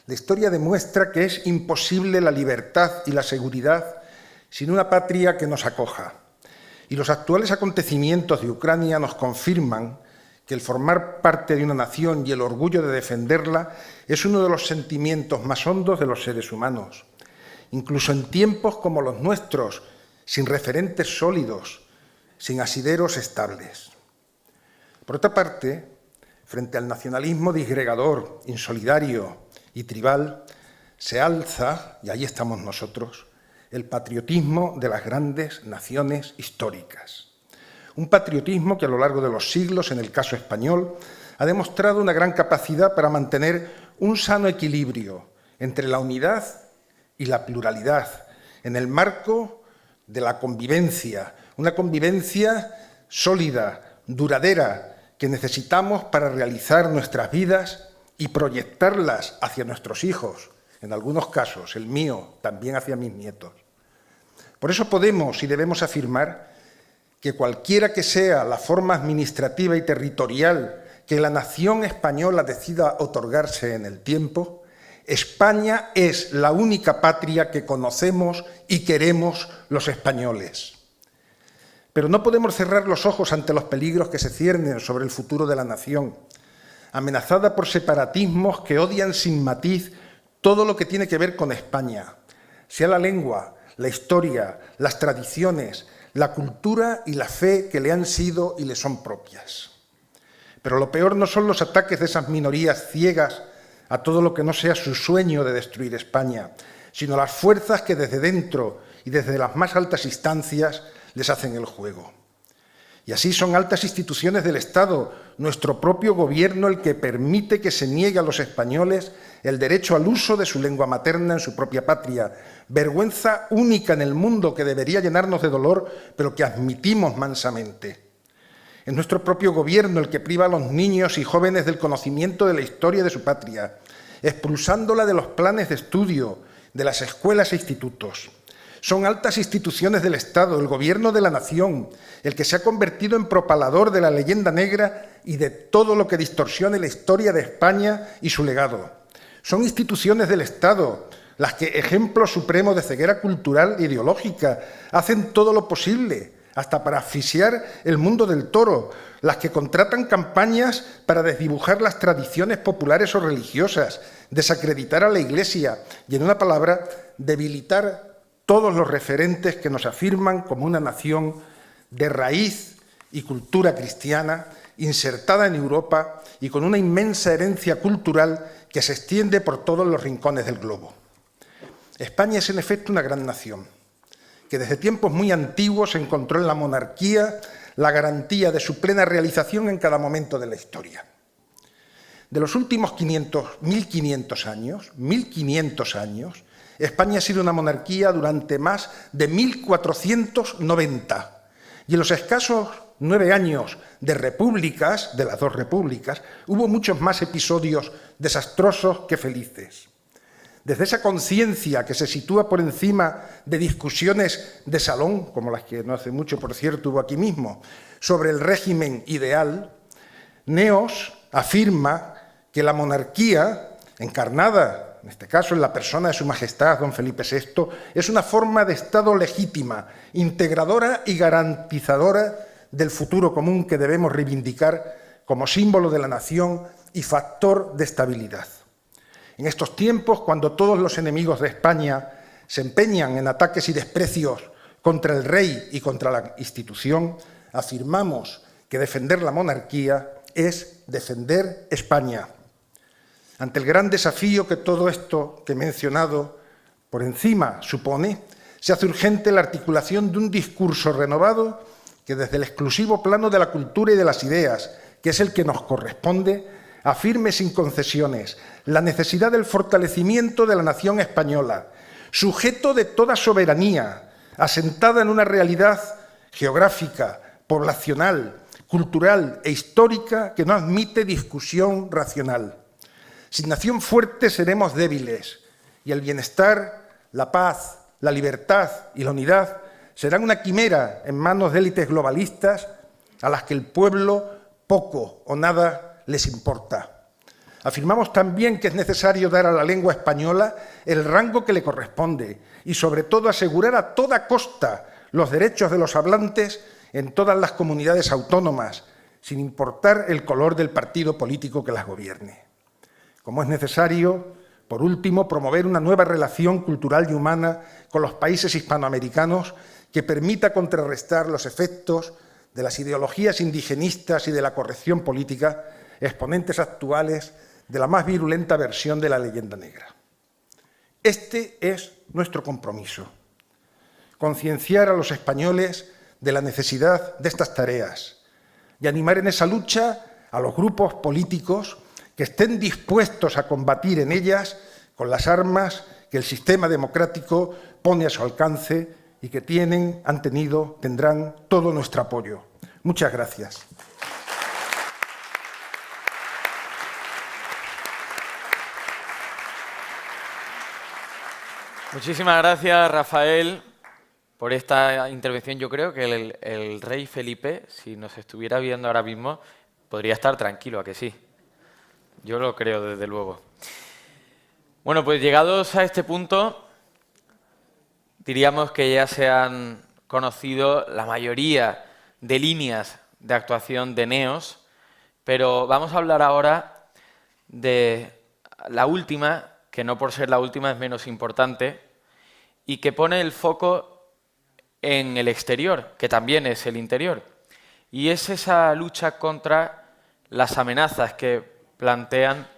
la historia demuestra que es imposible la libertad y la seguridad sin una patria que nos acoja. Y los actuales acontecimientos de Ucrania nos confirman que el formar parte de una nación y el orgullo de defenderla es uno de los sentimientos más hondos de los seres humanos. Incluso en tiempos como los nuestros, sin referentes sólidos, sin asideros estables. Por otra parte, frente al nacionalismo disgregador, insolidario y tribal, se alza, y ahí estamos nosotros, el patriotismo de las grandes naciones históricas. Un patriotismo que a lo largo de los siglos, en el caso español, ha demostrado una gran capacidad para mantener un sano equilibrio entre la unidad y la pluralidad, en el marco de la convivencia, una convivencia sólida, duradera, que necesitamos para realizar nuestras vidas y proyectarlas hacia nuestros hijos, en algunos casos, el mío, también hacia mis nietos. Por eso podemos y debemos afirmar que cualquiera que sea la forma administrativa y territorial que la nación española decida otorgarse en el tiempo, España es la única patria que conocemos y queremos los españoles. Pero no podemos cerrar los ojos ante los peligros que se ciernen sobre el futuro de la nación, amenazada por separatismos que odian sin matiz todo lo que tiene que ver con España, sea la lengua, la historia, las tradiciones, la cultura y la fe que le han sido y le son propias. Pero lo peor no son los ataques de esas minorías ciegas a todo lo que no sea su sueño de destruir España, sino las fuerzas que desde dentro y desde las más altas instancias les hacen el juego. Y así son altas instituciones del Estado, nuestro propio gobierno, el que permite que se niegue a los españoles el derecho al uso de su lengua materna en su propia patria, vergüenza única en el mundo que debería llenarnos de dolor, pero que admitimos mansamente. Es nuestro propio gobierno el que priva a los niños y jóvenes del conocimiento de la historia de su patria, expulsándola de los planes de estudio, de las escuelas e institutos. Son altas instituciones del Estado, el gobierno de la nación, el que se ha convertido en propalador de la leyenda negra y de todo lo que distorsione la historia de España y su legado. Son instituciones del Estado las que, ejemplo supremo de ceguera cultural e ideológica, hacen todo lo posible, hasta para asfixiar el mundo del toro, las que contratan campañas para desdibujar las tradiciones populares o religiosas, desacreditar a la Iglesia y, en una palabra, debilitar todos los referentes que nos afirman como una nación de raíz y cultura cristiana, insertada en Europa y con una inmensa herencia cultural que se extiende por todos los rincones del globo. España es en efecto una gran nación, que desde tiempos muy antiguos encontró en la monarquía la garantía de su plena realización en cada momento de la historia. De los últimos 1500 años, España ha sido una monarquía durante más de 1490 y en los escasos 9 años de repúblicas, de las dos repúblicas, hubo muchos más episodios desastrosos que felices. Desde esa conciencia que se sitúa por encima de discusiones de salón, como las que no hace mucho, por cierto, hubo aquí mismo, sobre el régimen ideal, Neos afirma que la monarquía, encarnada en este caso en la persona de Su Majestad don Felipe VI, es una forma de Estado legítima, integradora y garantizadora del futuro común que debemos reivindicar como símbolo de la nación y factor de estabilidad. En estos tiempos, cuando todos los enemigos de España se empeñan en ataques y desprecios contra el rey y contra la institución, afirmamos que defender la monarquía es defender España. Ante el gran desafío que todo esto que he mencionado por encima supone, se hace urgente la articulación de un discurso renovado que desde el exclusivo plano de la cultura y de las ideas, que es el que nos corresponde, afirme sin concesiones la necesidad del fortalecimiento de la nación española, sujeto de toda soberanía, asentada en una realidad geográfica, poblacional, cultural e histórica que no admite discusión racional. Sin nación fuerte seremos débiles y el bienestar, la paz, la libertad y la unidad serán una quimera en manos de élites globalistas a las que el pueblo poco o nada les importa. Afirmamos también que es necesario dar a la lengua española el rango que le corresponde y, sobre todo, asegurar a toda costa los derechos de los hablantes en todas las comunidades autónomas, sin importar el color del partido político que las gobierne. Como es necesario, por último, promover una nueva relación cultural y humana con los países hispanoamericanos que permita contrarrestar los efectos de las ideologías indigenistas y de la corrección política, exponentes actuales de la más virulenta versión de la leyenda negra. Este es nuestro compromiso: concienciar a los españoles de la necesidad de estas tareas y animar en esa lucha a los grupos políticos que estén dispuestos a combatir en ellas con las armas que el sistema democrático pone a su alcance y que tienen, han tenido, tendrán todo nuestro apoyo. Muchas gracias. Muchísimas gracias, Rafael, por esta intervención. Yo creo que el rey Felipe, si nos estuviera viendo ahora mismo, podría estar tranquilo, ¿a que sí? Yo lo creo, desde luego. Bueno, pues llegados a este punto, diríamos que ya se han conocido la mayoría de líneas de actuación de Neos, pero vamos a hablar ahora de la última, que no por ser la última es menos importante, y que pone el foco en el exterior, que también es el interior, y es esa lucha contra las amenazas que plantean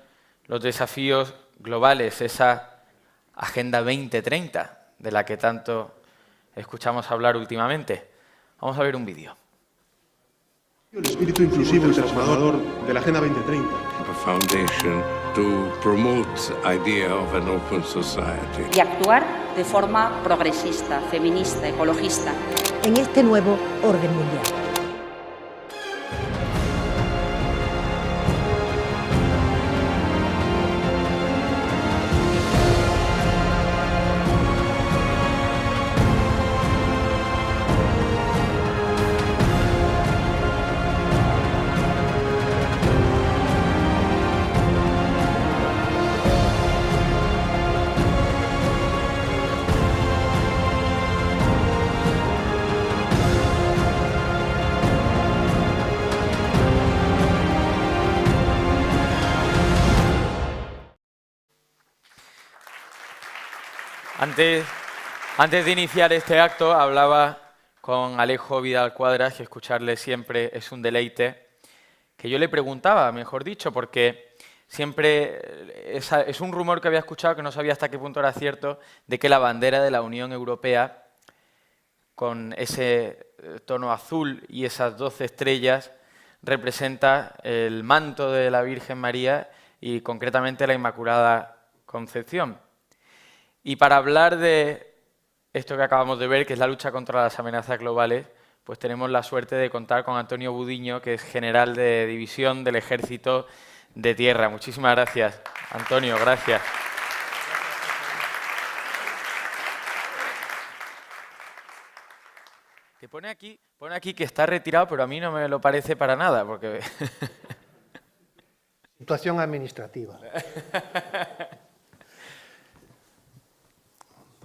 los desafíos globales, esa Agenda 2030 de la que tanto escuchamos hablar últimamente. Vamos a ver un vídeo. El espíritu inclusivo y transformador de la Agenda 2030. A foundation to promote idea of an open society. Y actuar de forma progresista, feminista, ecologista. En este nuevo orden mundial. Antes de iniciar este acto, hablaba con Alejo Vidal Cuadras, que escucharle siempre es un deleite, que yo le preguntaba, mejor dicho, porque siempre es un rumor que había escuchado, que no sabía hasta qué punto era cierto, de que la bandera de la Unión Europea, con ese tono azul y esas 12 estrellas, representa el manto de la Virgen María y concretamente la Inmaculada Concepción. Y para hablar de esto que acabamos de ver, que es la lucha contra las amenazas globales, pues tenemos la suerte de contar con Antonio Budiño, que es general de división del Ejército de Tierra. Muchísimas gracias, Antonio, gracias. Que pone aquí que está retirado, pero a mí no me lo parece para nada, porque... Situación administrativa.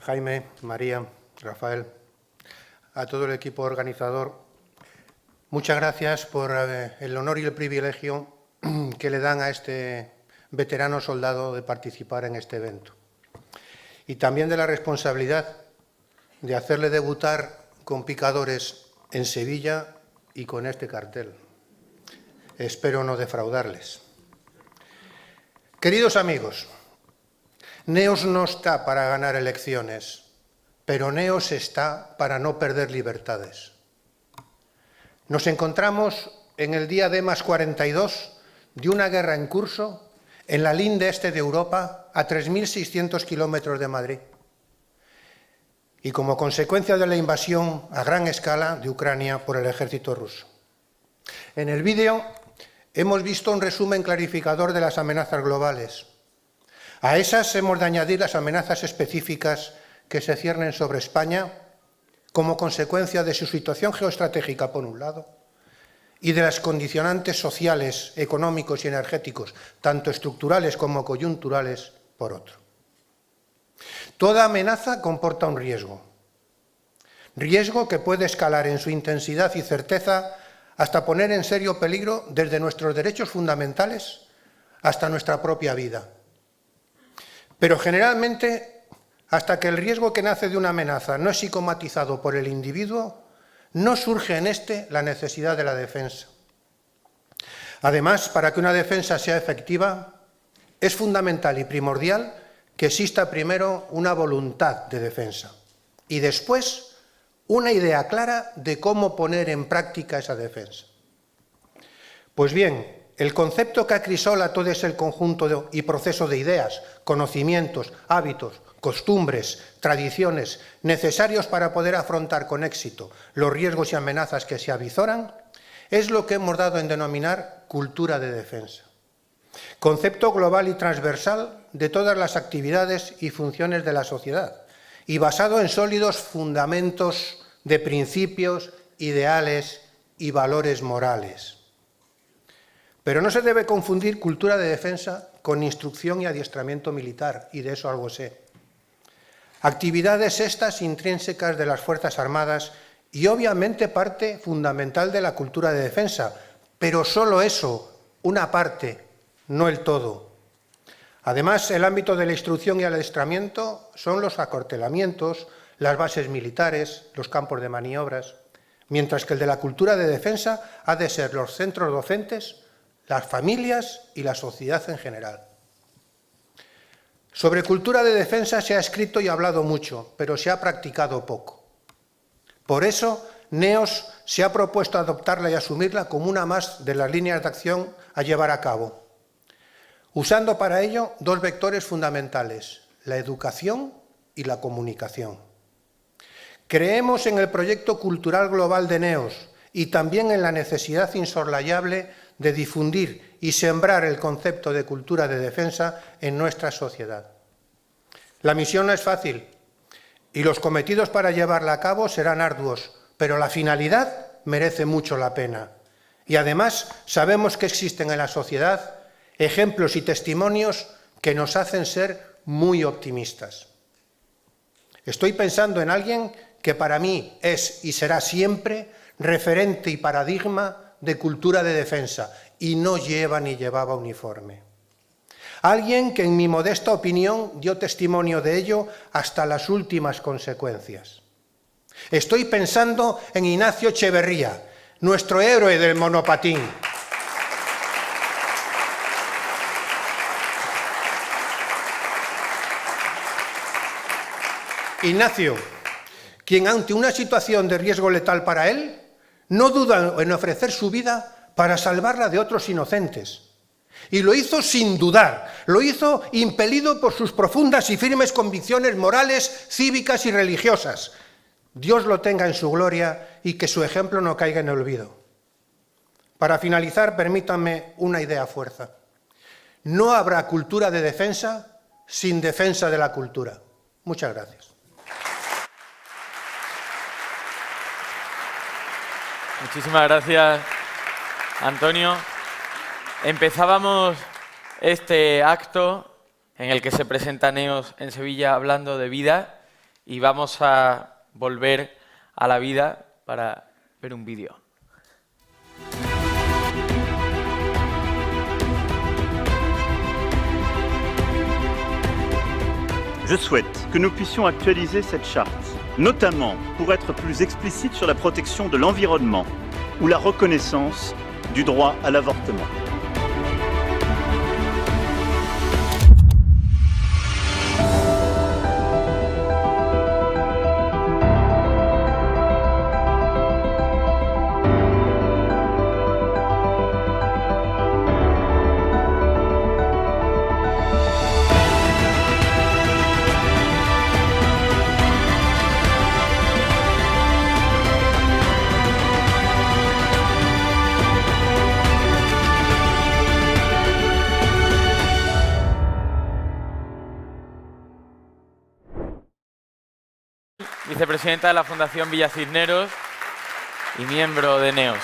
Jaime, María, Rafael, a todo el equipo organizador, muchas gracias por el honor y el privilegio que le dan a este veterano soldado de participar en este evento. Y también de la responsabilidad de hacerle debutar con picadores en Sevilla y con este cartel. Espero no defraudarles. Queridos amigos, Neos no está para ganar elecciones, pero Neos está para no perder libertades. Nos encontramos en el día D+42 de una guerra en curso en la linde este de Europa, a 3.600 kilómetros de Madrid. Y como consecuencia de la invasión a gran escala de Ucrania por el ejército ruso. En el vídeo hemos visto un resumen clarificador de las amenazas globales. A esas hemos de añadir las amenazas específicas que se ciernen sobre España como consecuencia de su situación geoestratégica, por un lado, y de las condicionantes sociales, económicos y energéticos, tanto estructurales como coyunturales, por otro. Toda amenaza comporta un riesgo. Riesgo que puede escalar en su intensidad y certeza hasta poner en serio peligro desde nuestros derechos fundamentales hasta nuestra propia vida. Pero generalmente, hasta que el riesgo que nace de una amenaza no es psicomatizado por el individuo, no surge en éste la necesidad de la defensa. Además, para que una defensa sea efectiva, es fundamental y primordial que exista primero una voluntad de defensa y después una idea clara de cómo poner en práctica esa defensa. Pues bien, el concepto que acrisola todo ese conjunto y proceso de ideas, conocimientos, hábitos, costumbres, tradiciones necesarios para poder afrontar con éxito los riesgos y amenazas que se avizoran, es lo que hemos dado en denominar cultura de defensa. Concepto global y transversal de todas las actividades y funciones de la sociedad y basado en sólidos fundamentos de principios, ideales y valores morales. Pero no se debe confundir cultura de defensa con instrucción y adiestramiento militar, y de eso algo sé. Actividades estas intrínsecas de las Fuerzas Armadas y obviamente parte fundamental de la cultura de defensa, pero solo eso, una parte, no el todo. Además, el ámbito de la instrucción y el adiestramiento son los acuartelamientos, las bases militares, los campos de maniobras, mientras que el de la cultura de defensa ha de ser los centros docentes, las familias y la sociedad en general. Sobre cultura de defensa se ha escrito y hablado mucho, pero se ha practicado poco. Por eso, NEOS se ha propuesto adoptarla y asumirla como una más de las líneas de acción a llevar a cabo, usando para ello dos vectores fundamentales, la educación y la comunicación. Creemos en el proyecto cultural global de NEOS y también en la necesidad insoslayable de difundir y sembrar el concepto de cultura de defensa en nuestra sociedad. La misión no es fácil y los cometidos para llevarla a cabo serán arduos, pero la finalidad merece mucho la pena. Y además sabemos que existen en la sociedad ejemplos y testimonios que nos hacen ser muy optimistas. Estoy pensando en alguien que para mí es y será siempre referente y paradigma de cultura de defensa y no lleva ni llevaba uniforme. Alguien que en mi modesta opinión dio testimonio de ello hasta las últimas consecuencias. Estoy pensando en Ignacio Echeverría, nuestro héroe del monopatín. Ignacio, quien ante una situación de riesgo letal para él, no duda en ofrecer su vida para salvarla de otros inocentes. Y lo hizo sin dudar, lo hizo impelido por sus profundas y firmes convicciones morales, cívicas y religiosas. Dios lo tenga en su gloria y que su ejemplo no caiga en el olvido. Para finalizar, permítanme una idea a fuerza. No habrá cultura de defensa sin defensa de la cultura. Muchas gracias. Muchísimas gracias, Antonio. Empezábamos este acto en el que se presenta NEOS en Sevilla hablando de vida y vamos a volver a la vida para ver un vídeo. Je souhaite que nous puissions actualiser cette charte, notamment pour être plus explicite sur la protection de l'environnement ou la reconnaissance du droit à l'avortement. Vicepresidenta de la Fundación Villa Cisneros y miembro de NEOS.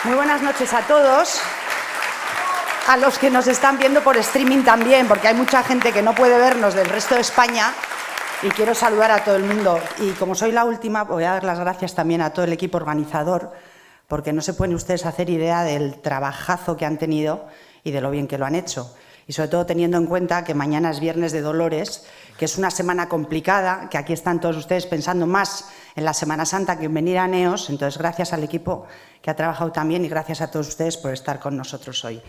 Muy buenas noches a todos, a los que nos están viendo por streaming también, porque hay mucha gente que no puede vernos del resto de España y quiero saludar a todo el mundo. Y como soy la última, voy a dar las gracias también a todo el equipo organizador, porque no se pueden ustedes hacer idea del trabajazo que han tenido y de lo bien que lo han hecho. Y sobre todo teniendo en cuenta que mañana es Viernes de Dolores, que es una semana complicada, que aquí están todos ustedes pensando más en la Semana Santa que en venir a NEOS. Entonces, gracias al equipo que ha trabajado también y gracias a todos ustedes por estar con nosotros hoy.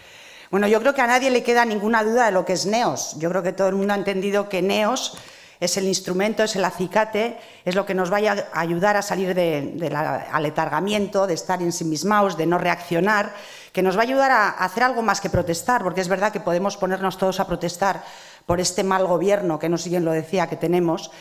Bueno, yo creo que a nadie le queda ninguna duda de lo que es NEOS. Yo creo que todo el mundo ha entendido que NEOS es el instrumento, es el acicate, es lo que nos vaya a ayudar a salir del aletargamiento, de estar ensimismados, de no reaccionar, que nos va a ayudar a hacer algo más que protestar, porque es verdad que podemos ponernos todos a protestar por este mal gobierno, que no sé quién lo decía, que tenemos,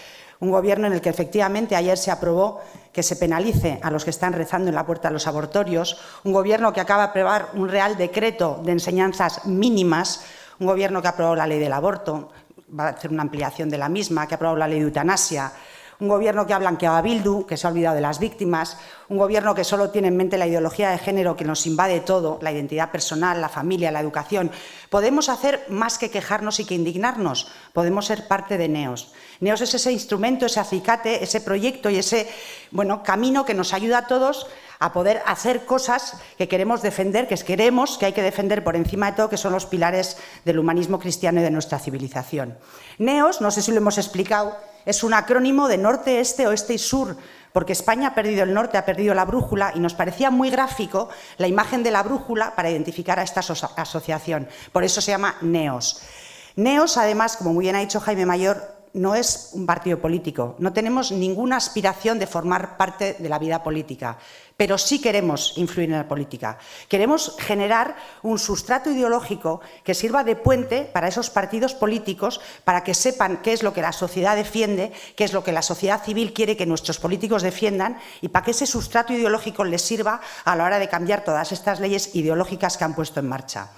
un gobierno en el que efectivamente ayer se aprobó que se penalice a los que están rezando en la puerta de los abortorios, un gobierno que acaba de aprobar un Real Decreto de enseñanzas mínimas, un gobierno que ha aprobado la ley del aborto, va a hacer una ampliación de la misma, que ha aprobado la ley de eutanasia, un gobierno que ha blanqueado a Bildu, que se ha olvidado de las víctimas, un gobierno que solo tiene en mente la ideología de género que nos invade todo, la identidad personal, la familia, la educación. Podemos hacer más que quejarnos y que indignarnos, podemos ser parte de NEOS. NEOS es ese instrumento, ese acicate, ese proyecto y ese camino que nos ayuda a todos a poder hacer cosas que queremos defender, que queremos, que hay que defender por encima de todo, que son los pilares del humanismo cristiano y de nuestra civilización. NEOS, no sé si lo hemos explicado, es un acrónimo de norte, este, oeste y sur, porque España ha perdido el norte, ha perdido la brújula y nos parecía muy gráfico la imagen de la brújula para identificar a esta asociación. Por eso se llama NEOS. NEOS, además, como muy bien ha dicho Jaime Mayor, no es un partido político, no tenemos ninguna aspiración de formar parte de la vida política, pero sí queremos influir en la política. Queremos generar un sustrato ideológico que sirva de puente para esos partidos políticos, para que sepan qué es lo que la sociedad defiende, qué es lo que la sociedad civil quiere que nuestros políticos defiendan y para que ese sustrato ideológico les sirva a la hora de cambiar todas estas leyes ideológicas que han puesto en marcha.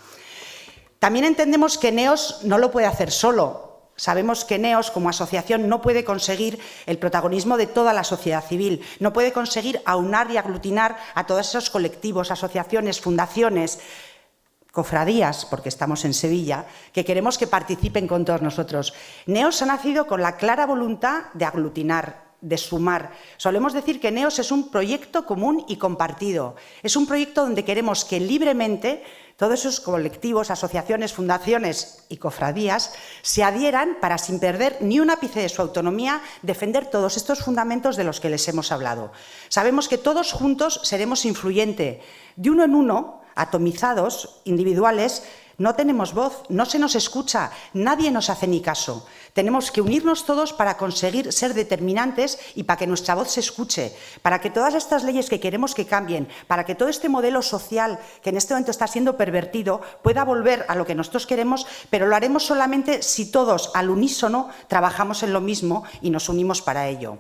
También entendemos que NEOS no lo puede hacer solo. Sabemos que NEOS, como asociación, no puede conseguir el protagonismo de toda la sociedad civil, no puede conseguir aunar y aglutinar a todos esos colectivos, asociaciones, fundaciones, cofradías, porque estamos en Sevilla, que queremos que participen con todos nosotros. NEOS ha nacido con la clara voluntad de aglutinar, de sumar. Solemos decir que NEOS es un proyecto común y compartido. Es un proyecto donde queremos que libremente todos esos colectivos, asociaciones, fundaciones y cofradías se adhieran para, sin perder ni un ápice de su autonomía, defender todos estos fundamentos de los que les hemos hablado. Sabemos que todos juntos seremos influyentes. De uno en uno, atomizados, individuales, no tenemos voz, no se nos escucha, nadie nos hace ni caso. Tenemos que unirnos todos para conseguir ser determinantes y para que nuestra voz se escuche, para que todas estas leyes que queremos que cambien, para que todo este modelo social que en este momento está siendo pervertido pueda volver a lo que nosotros queremos, pero lo haremos solamente si todos al unísono trabajamos en lo mismo y nos unimos para ello.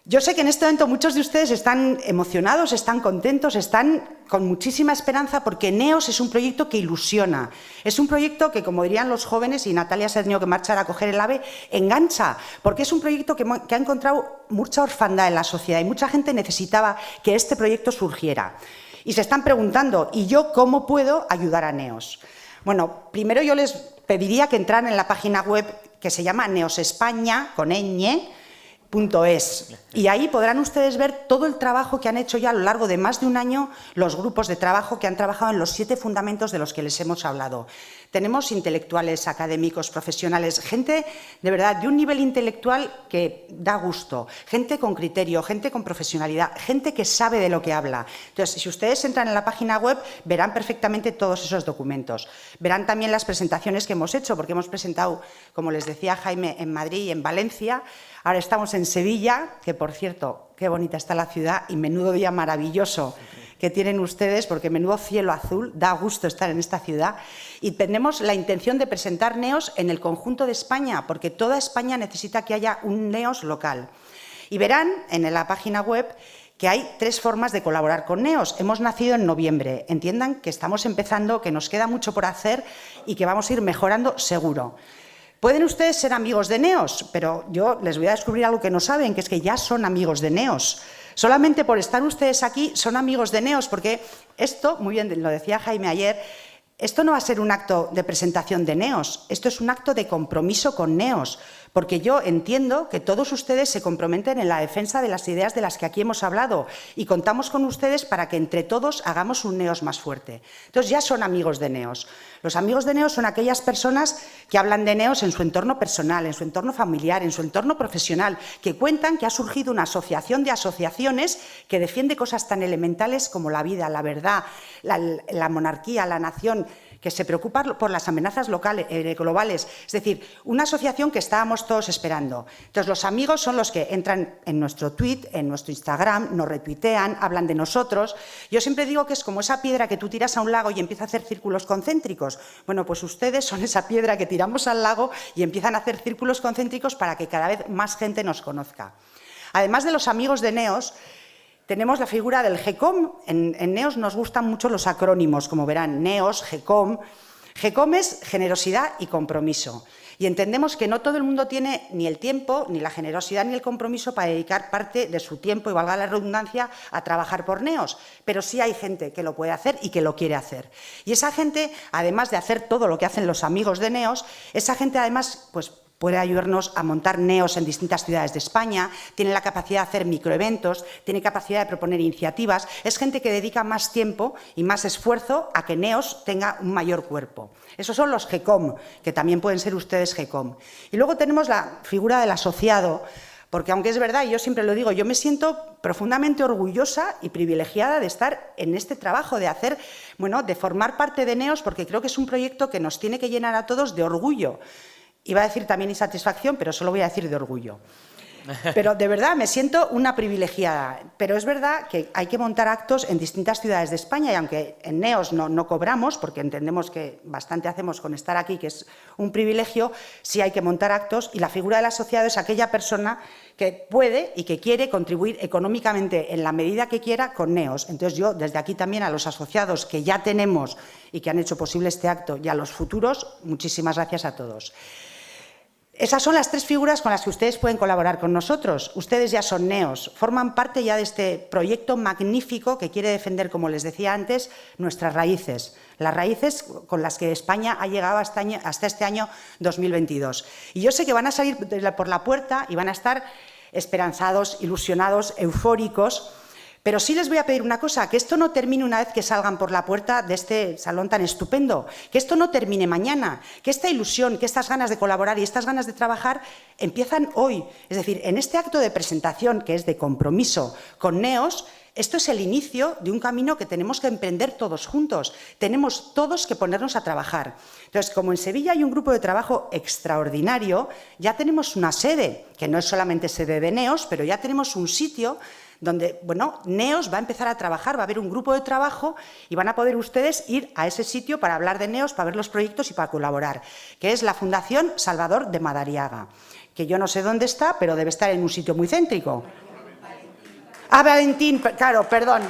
Yo sé que en este momento muchos de ustedes están emocionados, están contentos, están con muchísima esperanza porque NEOS es un proyecto que ilusiona. Es un proyecto que, como dirían los jóvenes, y Natalia se ha tenido que marchar a coger el AVE, engancha, porque es un proyecto que ha encontrado mucha orfandad en la sociedad y mucha gente necesitaba que este proyecto surgiera. Y se están preguntando, ¿y yo cómo puedo ayudar a NEOS? Bueno, primero yo les pediría que entraran en la página web que se llama neosespaña, con ñ, .es. Y ahí podrán ustedes ver todo el trabajo que han hecho ya a lo largo de más de un año los grupos de trabajo que han trabajado en los 7 fundamentos de los que les hemos hablado. Tenemos intelectuales, académicos, profesionales, gente de verdad de un nivel intelectual que da gusto, gente con criterio, gente con profesionalidad, gente que sabe de lo que habla. Entonces, si ustedes entran en la página web, verán perfectamente todos esos documentos. Verán también las presentaciones que hemos hecho, porque hemos presentado, como les decía Jaime, en Madrid y en Valencia. Ahora estamos en Sevilla, que por cierto, qué bonita está la ciudad y menudo día maravilloso que tienen ustedes, porque menudo cielo azul, da gusto estar en esta ciudad. Y tenemos la intención de presentar NEOS en el conjunto de España, porque toda España necesita que haya un NEOS local. Y verán en la página web que hay 3 formas de colaborar con NEOS. Hemos nacido en noviembre. Entiendan que estamos empezando, que nos queda mucho por hacer y que vamos a ir mejorando seguro. Pueden ustedes ser amigos de NEOS, pero yo les voy a descubrir algo que no saben, que es que ya son amigos de NEOS. Solamente por estar ustedes aquí son amigos de NEOS, porque esto, muy bien, lo decía Jaime ayer, esto no va a ser un acto de presentación de NEOS, esto es un acto de compromiso con NEOS, porque yo entiendo que todos ustedes se comprometen en la defensa de las ideas de las que aquí hemos hablado y contamos con ustedes para que entre todos hagamos un NEOS más fuerte. Entonces ya son amigos de NEOS. Los amigos de NEOS son aquellas personas que hablan de NEOS en su entorno personal, en su entorno familiar, en su entorno profesional, que cuentan que ha surgido una asociación de asociaciones que defiende cosas tan elementales como la vida, la verdad, la monarquía, la nación, que se preocupa por las amenazas locales, globales, es decir, una asociación que estábamos todos esperando. Entonces, los amigos son los que entran en nuestro tweet, en nuestro Instagram, nos retuitean, hablan de nosotros. Yo siempre digo que es como esa piedra que tú tiras a un lago y empieza a hacer círculos concéntricos. Bueno, pues ustedes son esa piedra que tiramos al lago y empiezan a hacer círculos concéntricos para que cada vez más gente nos conozca. Además de los amigos de NEOS, tenemos la figura del GECOM. En NEOS nos gustan mucho los acrónimos, como verán, NEOS, GECOM. GECOM es generosidad y compromiso. Y entendemos que no todo el mundo tiene ni el tiempo, ni la generosidad, ni el compromiso para dedicar parte de su tiempo, y valga la redundancia, a trabajar por NEOS. Pero sí hay gente que lo puede hacer y que lo quiere hacer. Y esa gente, además de hacer todo lo que hacen los amigos de NEOS, esa gente además, pues, puede ayudarnos a montar NEOS en distintas ciudades de España, tiene la capacidad de hacer microeventos, tiene capacidad de proponer iniciativas. Es gente que dedica más tiempo y más esfuerzo a que NEOS tenga un mayor cuerpo. Esos son los GECOM, que también pueden ser ustedes GECOM. Y luego tenemos la figura del asociado, porque aunque es verdad, y yo siempre lo digo, yo me siento profundamente orgullosa y privilegiada de estar en este trabajo, de hacer, bueno, de formar parte de NEOS, porque creo que es un proyecto que nos tiene que llenar a todos de orgullo. iba a decir también insatisfacción, pero solo voy a decir de orgullo. Pero de verdad me siento una privilegiada. Pero es verdad que hay que montar actos en distintas ciudades de España y aunque en NEOS no cobramos, porque entendemos que bastante hacemos con estar aquí, que es un privilegio, sí hay que montar actos y la figura del asociado es aquella persona que puede y que quiere contribuir económicamente en la medida que quiera con NEOS. Entonces yo desde aquí también a los asociados que ya tenemos y que han hecho posible este acto y a los futuros, muchísimas gracias a todos. Esas son las 3 figuras con las que ustedes pueden colaborar con nosotros. Ustedes ya son NEOS, forman parte ya de este proyecto magnífico que quiere defender, como les decía antes, nuestras raíces, las raíces con las que España ha llegado hasta este año 2022. Y yo sé que van a salir por la puerta y van a estar esperanzados, ilusionados, eufóricos. Pero sí les voy a pedir una cosa, que esto no termine una vez que salgan por la puerta de este salón tan estupendo, que esto no termine mañana, que esta ilusión, que estas ganas de colaborar y estas ganas de trabajar empiezan hoy. Es decir, en este acto de presentación, que es de compromiso con NEOS, esto es el inicio de un camino que tenemos que emprender todos juntos. Tenemos todos que ponernos a trabajar. Entonces, como en Sevilla hay un grupo de trabajo extraordinario, ya tenemos una sede, que no es solamente sede de NEOS, pero ya tenemos un sitio donde, bueno, NEOS va a empezar a trabajar, va a haber un grupo de trabajo y van a poder ustedes ir a ese sitio para hablar de NEOS, para ver los proyectos y para colaborar, que es la Fundación Salvador de Madariaga, que yo no sé dónde está, pero debe estar en un sitio muy céntrico. Ah, Valentín, claro, perdón.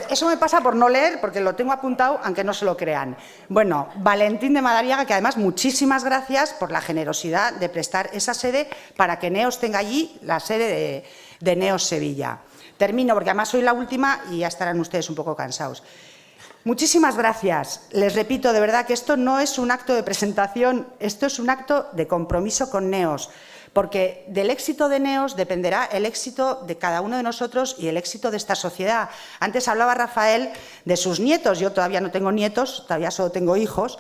Eso me pasa por no leer, porque lo tengo apuntado, aunque no se lo crean. Bueno, Valentín de Madariaga, que además muchísimas gracias por la generosidad de prestar esa sede para que NEOS tenga allí la sede de NEOS Sevilla. Termino, porque además soy la última y ya estarán ustedes un poco cansados. Muchísimas gracias. Les repito, de verdad que esto no es un acto de presentación, esto es un acto de compromiso con NEOS. Porque del éxito de NEOS dependerá el éxito de cada uno de nosotros y el éxito de esta sociedad. Antes hablaba Rafael de sus nietos, yo todavía no tengo nietos, todavía solo tengo hijos,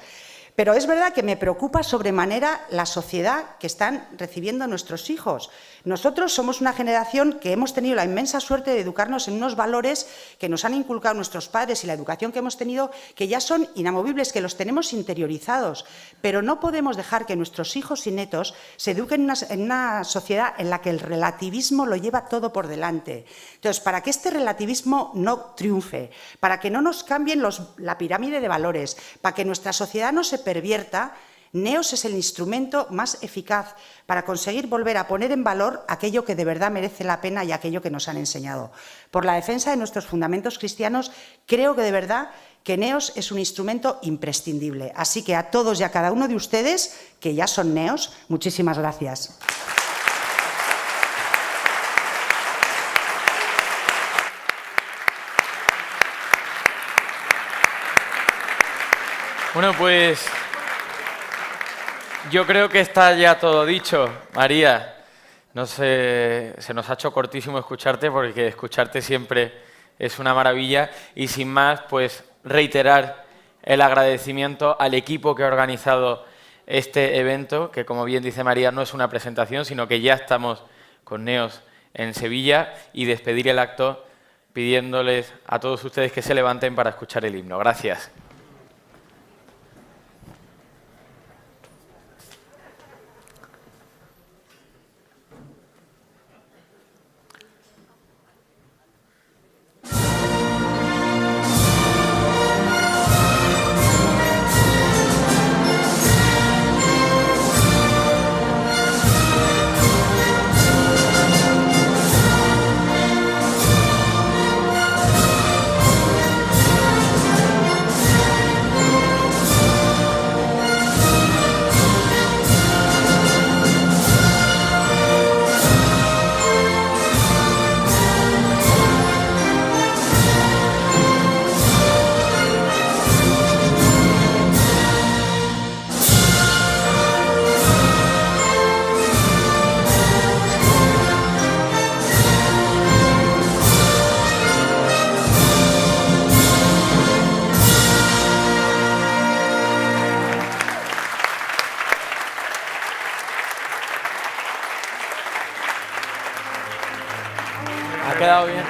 pero es verdad que me preocupa sobremanera la sociedad que están recibiendo nuestros hijos. Nosotros somos una generación que hemos tenido la inmensa suerte de educarnos en unos valores que nos han inculcado nuestros padres y la educación que hemos tenido, que ya son inamovibles, que los tenemos interiorizados. Pero no podemos dejar que nuestros hijos y nietos se eduquen en una sociedad en la que el relativismo lo lleva todo por delante. Entonces, para que este relativismo no triunfe, para que no nos cambien la pirámide de valores, para que nuestra sociedad no se pervierta, NEOS es el instrumento más eficaz para conseguir volver a poner en valor aquello que de verdad merece la pena y aquello que nos han enseñado. Por la defensa de nuestros fundamentos cristianos, creo que de verdad que NEOS es un instrumento imprescindible. Así que a todos y a cada uno de ustedes, que ya son NEOS, muchísimas gracias. Bueno, pues yo creo que está ya todo dicho. María, no sé, se nos ha hecho cortísimo escucharte porque escucharte siempre es una maravilla y sin más, pues reiterar el agradecimiento al equipo que ha organizado este evento, que como bien dice María, no es una presentación, sino que ya estamos con NEOS en Sevilla y despedir el acto pidiéndoles a todos ustedes que se levanten para escuchar el himno. Gracias. ¿Ha quedado bien?